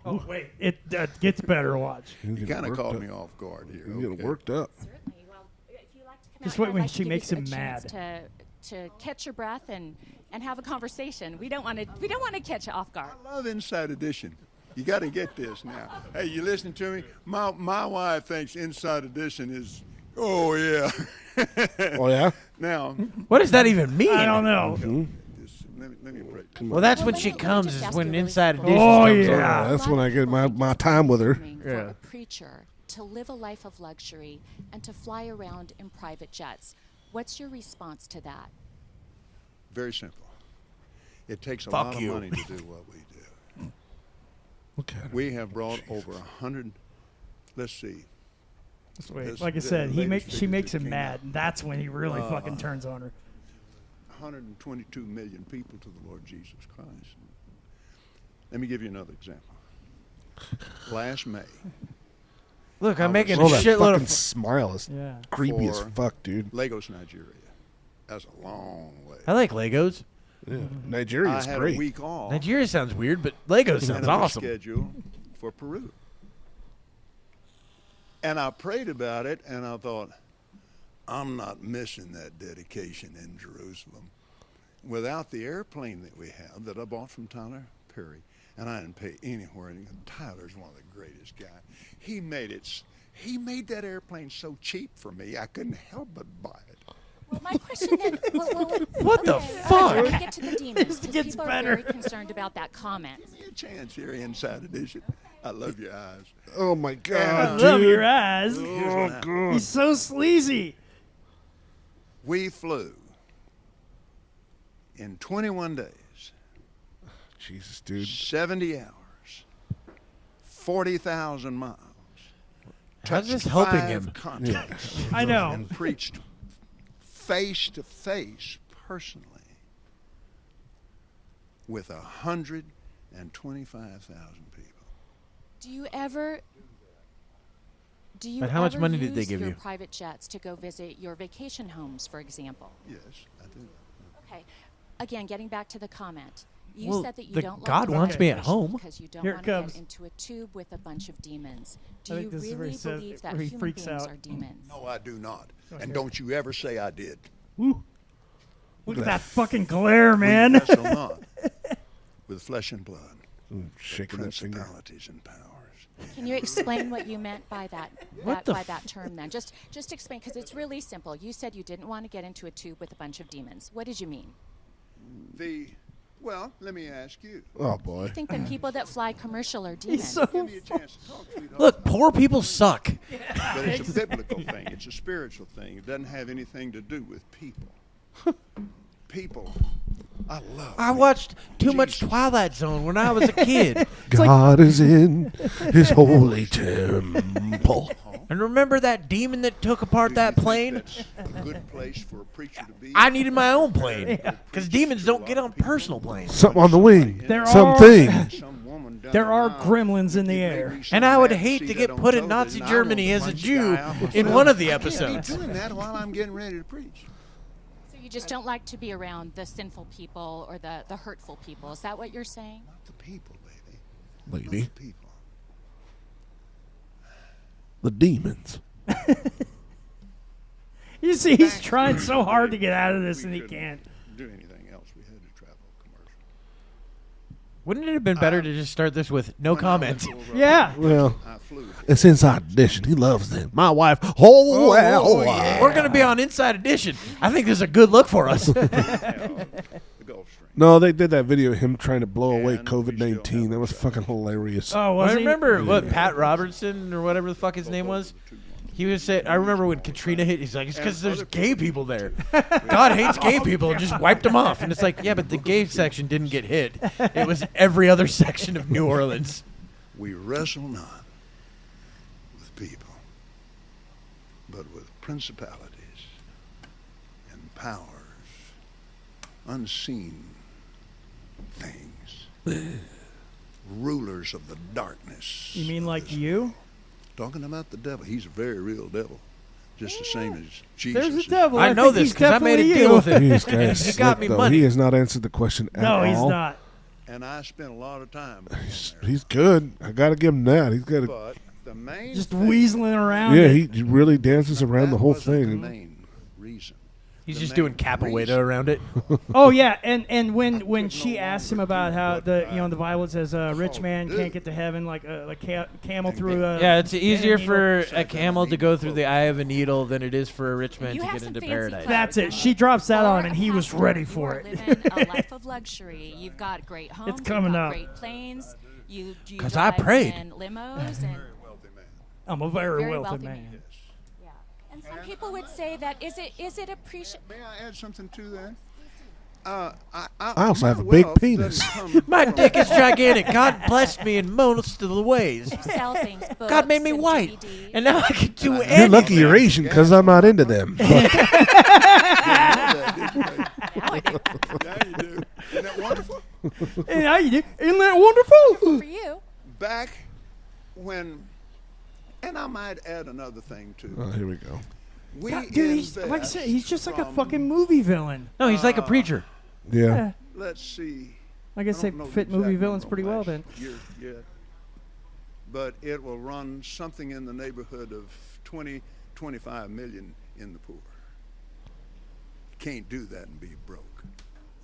Oh wait, it gets better. Watch. He's You getting kind of worked caught up. me off guard here. He's getting okay. worked up. Certainly. Well, if you like to come Just out wait here, when I'd like she to makes give you him a chance mad. To catch your breath and have a conversation. We don't want to catch you off guard. I love Inside Edition. You got to get this now. Hey, you listening to me? My wife thinks Inside Edition is, oh yeah. Oh, yeah? Now, What does that even mean? I don't know. just, let me break. Well, that's Well, when let she me comes just is ask when you a really Inside simple Edition Oh, comes yeah. on. That's when I get my time with her. For Yeah. a preacher to live a life of luxury and to fly around in private jets. What's your response to that? Very simple. It takes a Fuck lot you. of money to do what we do. Look at him. We have brought over 100. Let's see. Just wait. This- Like I the said, latest she figures makes that him came mad, out. and that's when he really fucking turns on her. 122 million people to the Lord Jesus Christ. Let me give you another example. Last May, Look, I'm making a Oh, that shitload fucking of. smile is Yeah. creepy as For- fuck, dude. Lagos, Nigeria. That's a long way. I like Legos. Yeah. I Nigeria's had great. a week off. Nigeria sounds weird, but Lagos sounds and a awesome. schedule for Peru. And I prayed about it, and I thought, I'm not missing that dedication in Jerusalem. Without the airplane that we have that I bought from Tyler Perry, and I didn't pay anywhere. And Tyler's one of the greatest guys. He made that airplane so cheap for me, I couldn't help but buy it. Well, my question then, What the fuck? Let me get to the demons, because gets people better. are very concerned about that comment. Give me a chance here, Inside Edition. I love your eyes. Oh my I God, dude. love your eyes. Here's what happened. He's so sleazy. We flew in 21 days, Jesus, dude. 70 hours, 40,000 miles. How's this touched helping 5 him? continents, I know. and preached face to face personally with 125,000 people. Do you ever But how much money did they use give your you? private jets to go visit your vacation homes, for example? Yes, I do. Okay. Again, getting back to the comment. You Well, said that you the don't God like wants me at home. because you don't Here it want to comes. get into a tube with a bunch of demons. Do I you think this is where he really says- believe that where he human freaks beings out. are demons? No, I do not. And don't you ever say I did. Woo. Look at that fucking glare, man. We wrestle not with flesh and blood, Shaking that finger. principalities and powers. Can you explain what you meant by that, What the by that term then? Just explain, because it's really simple. You said you didn't want to get into a tube with a bunch of demons. What did you mean? Well, let me ask you. Oh boy. I think that people that fly commercial are demons. He's so. Give me a chance to talk, sweetheart. Look, poor people suck. But it's a biblical thing. It's a spiritual thing. It doesn't have anything to do with people. People, I love. I watched too much Jesus. Twilight Zone when I was a kid. God is in his holy temple. And remember that demon that took apart that plane? That's a good place for a preacher to be. I needed my own plane. Because demons don't get on personal planes. Something on the wing. There Something. Some woman down There are aisle gremlins in the that air. made me so And I would mad to hate see to that get on put in television. Nazi I Germany want as to a punch Jew guy out in myself. one of the I can't episodes. be doing that while I'm getting ready to preach. So you just don't like to be around the sinful people or the hurtful people. Is that what you're saying? Not the people, baby. Lady. Not the people. The demons. You see, he's trying so hard to get out of this, and he couldn't can't. do anything else. We had to travel commercial. Wouldn't it have been better to just start this with no comment? Yeah. Well, I flew. it's Inside Edition. He loves them. My wife. Oh, well. We're going to be on Inside Edition. I think this is a good look for us. The Gulf Stream. No, they did that video of him trying to blow away And we still COVID-19. have That was a travel. fucking hilarious. Oh, was I he? remember what Pat Robertson or whatever the fuck his name was. He was saying, I remember when Katrina hit, he's like, it's because there's gay people there. God hates gay people and just wiped them off. And it's like, yeah, but the gay section didn't get hit. It was every other section of New Orleans. We wrestle not with people, but with principalities and powers, unseen things, rulers of the darkness. You mean like you? Talking about the devil. He's a very real devil, just the same as Jesus. There's a is. devil. I know think this he's because I made a definitely deal you. with him. He's kinda He slick, got me though. money. He has not answered the question at No, all. he's not. And I spent a lot of time down there. He's good. I got to give him that. He's got a, But the main Just thing, weaseling around. yeah, it. he really dances around that the whole wasn't thing. The main reason. He's The just main doing capoeira reason. around it. Oh yeah, and when she asked him about how the Bible says a rich man can't get to heaven like a camel through a Yeah, it's easier needle. for a camel to go through the eye of a needle than it is for a rich man You to have get some into fancy paradise. clothes. That's it. She drops that on him, and he was Pastor, ready you for are it. living a life of luxury. You've got great homes. coming you've got up. Great planes. You 'Cause I drive prayed. in limos and Wealthy man. I'm a very, Very wealthy wealthy man. man. yeah. And some people would say that is it appreciate? May I add something to that? I also my have a big wealth penis. doesn't come My from- dick is gigantic. God blessed me in most of the ways. Sell things. God made books me and white, DVDs. and now I can do You're anything. lucky you're Asian because I'm not into them. But Now it is Yeah, you do. Isn't that wonderful? Hey, how you do? Isn't that wonderful? for you. Back when, and I might add another thing too. oh, here we go. We God, dude, he's like I invest said, he's just like a from- fucking movie villain. No, he's like a preacher. Yeah. let's see. I guess they don't know the fit movie exact villains number pretty on well last then. year yet. But it will run something in the neighborhood of 20, 25 million in the poor. Can't do that and be broke.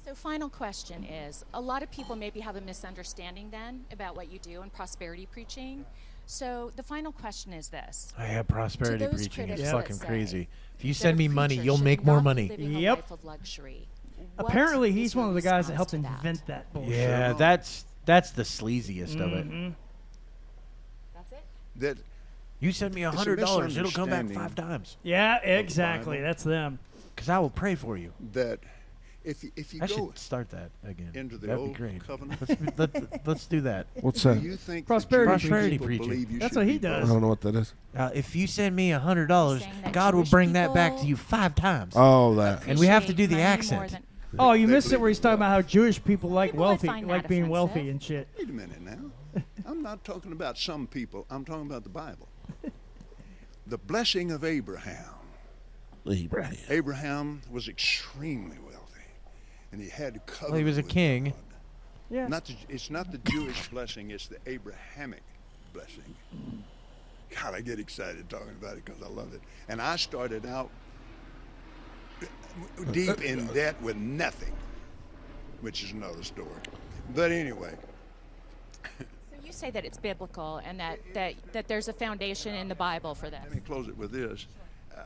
So final question is, a lot of people maybe have a misunderstanding then about what you do in prosperity preaching. So the final question is this. I have prosperity To those preaching. critics It's that fucking say crazy. If you that send a me money, preacher you'll should make more not be money. living a Yep. life of luxury. What Apparently, is he's your one of the guys that helped response to invent that bullshit. Yeah, that's the sleaziest of it. That's it? That You send me a $100, it'll come back misunderstanding. 5 times. Yeah, exactly. Bible. That's them. Because I will pray for you. that if you I go should start that again. into the That'd old be great. covenant, Let's do that. What's do that? you think Prosperity the Jewish preaching. people Prosperity believe you That's should what he be does. I don't know what that is. If you send me $100, Saying that God will Jewish bring that back to people you 5 times. Oh, that. And we have to appreciate do the money more accent. than- Oh, you They missed it believe where he's in talking about how Jewish people like People would wealthy, find like that being wealthy offensive. and shit. Wait a minute now. I'm not talking about some people. I'm talking about the Bible. The blessing of Abraham. Abraham. Abraham was extremely wealthy, and he had to cover. Well, he was a king. Yeah. It's not the Jewish blessing; it's the Abrahamic blessing. God, I get excited talking about it because I love it. And I started out deep in debt with nothing, which is another story. But anyway, So you say that it's biblical and that there's a foundation in the Bible for this. let me close it with this.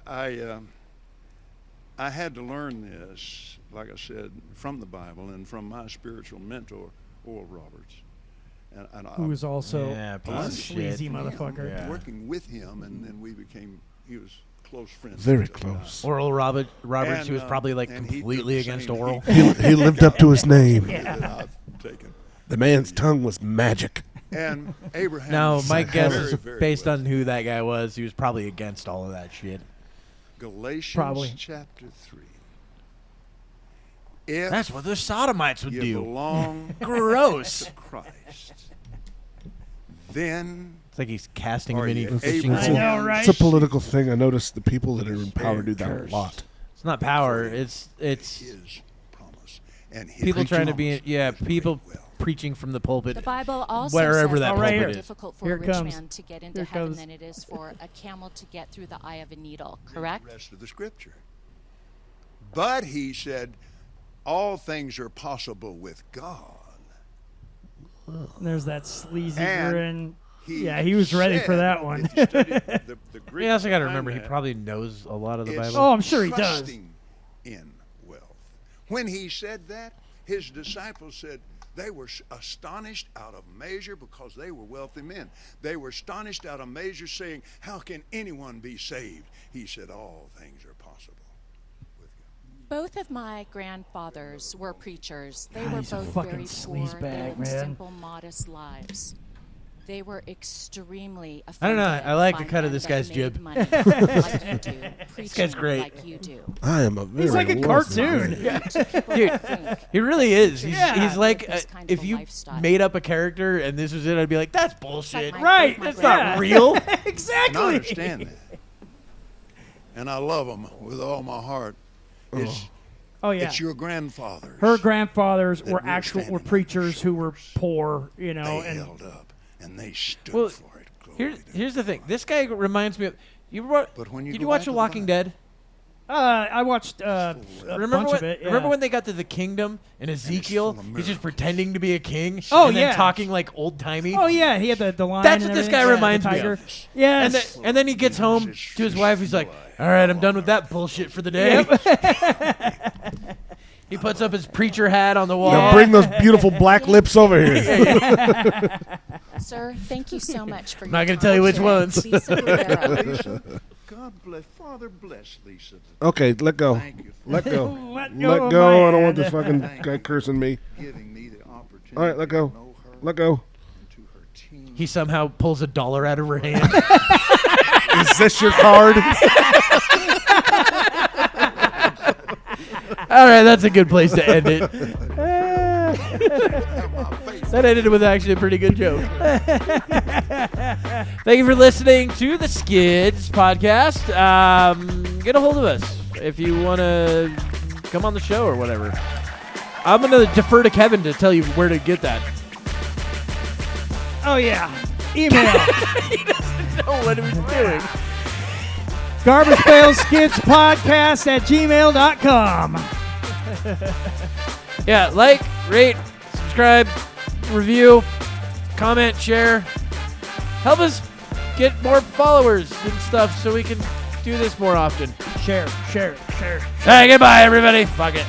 I had to learn this, like I said, from the Bible and from my spiritual mentor, Oral Roberts. And Who was also Yeah, piece a of sleazy shit. motherfucker. Yeah. working with him, and then he was close friends. Very with us. close. Oral Roberts, And, he was probably like and he took completely the against same Oral. heat He lived up to his name. that I've taken. The man's tongue was magic. And Abraham. No, was my guess very, is very based wealthy. on who that guy was. He was probably against all of that shit. Galatians Probably. chapter 3. If That's what the sodomites would you do. belong Gross. to Christ, then It's like he's casting Are him you in. able- I know, right? It's a political thing. I noticed the people that are in power do that a Cursed. lot. It's not power. It's his promise. And his people trying to be promise is people great wealth. preaching from the pulpit. The Bible also Wherever says that that pulpit it's more is. difficult for Here a it rich comes. man to get into Here it heaven comes. than it is for a camel to get through the eye of a needle, correct? The rest of the scripture. But he said, all things are possible with God. And there's that sleazy And grin. Yeah, he was ready for said, that one. if you study the Greek You also got to behind remember he that, probably knows a lot of the it's Bible. Oh, I'm sure he does. trusting in wealth. When he said that, his disciples said they were astonished out of measure because they were wealthy men. They were astonished out of measure, saying, how can anyone be saved? He said, all things are possible with God. Both of my grandfathers were preachers. They God, were he's a both fucking very poor. They sleazebag, lived man. simple, modest lives. They were extremely I don't know. offended I like the by cut of men this that guy's made jib. money like you do, guy's preaching great. like you do. I am a very He's like a wealthy cartoon. man. Dude, he really is. He's like, This kind of if a you lifestyle. made up a character and this was it, I'd be like, that's bullshit. my- Right. my That's grandma. not Real? And I exactly. understand that. And I love them with all my heart. It's, Oh yeah. it's your grandfathers. Her grandfathers that were we're standing were on preachers who were shoulders. poor, you know, They and held up and they stood Well, for it. Glory to Here's the thing. This guy reminds me of. But when you Did go you back watch to The the Walking Bible- Dead? I watched a Remember bunch when, of it. Yeah. remember when they got to the kingdom and Ezekiel? full of He's just miracles. pretending to be a king. Oh, and then yeah. talking like old timey. Oh yeah, he had the line. That's and what this everything. guy Yeah, the reminds me tiger. of. Yes. And then he gets home to his wife. He's like, "All right, I'm done with that bullshit for the day." He puts up his preacher hat on the wall. Now bring those beautiful black lips over here. Sir, thank you so much for your Not gonna time tell you which today. ones. Lisa Rivera. Lisa, God bless, Father bless Lisa. Okay, let go. Thank you for Let go. Let Let of go. my I don't want hand. this fucking guy cursing me. giving me the opportunity All right, let go. to know her Let go. and to her team. He somehow pulls $1 out of her hand. Is this your card? All right, that's a good place to end it. That ended with actually a pretty good joke. Thank you for listening to the SKIDS podcast. Get a hold of us if you want to come on the show or whatever. I'm going to defer to Kevin to tell you where to get that. Oh, yeah. Email. He doesn't know what he's doing. Garbage Pail Skids Podcast at gmail.com. Yeah, like, rate, subscribe, review, comment, share. Help us get more followers and stuff so we can do this more often. Share. Hey, goodbye, everybody. Fuck it.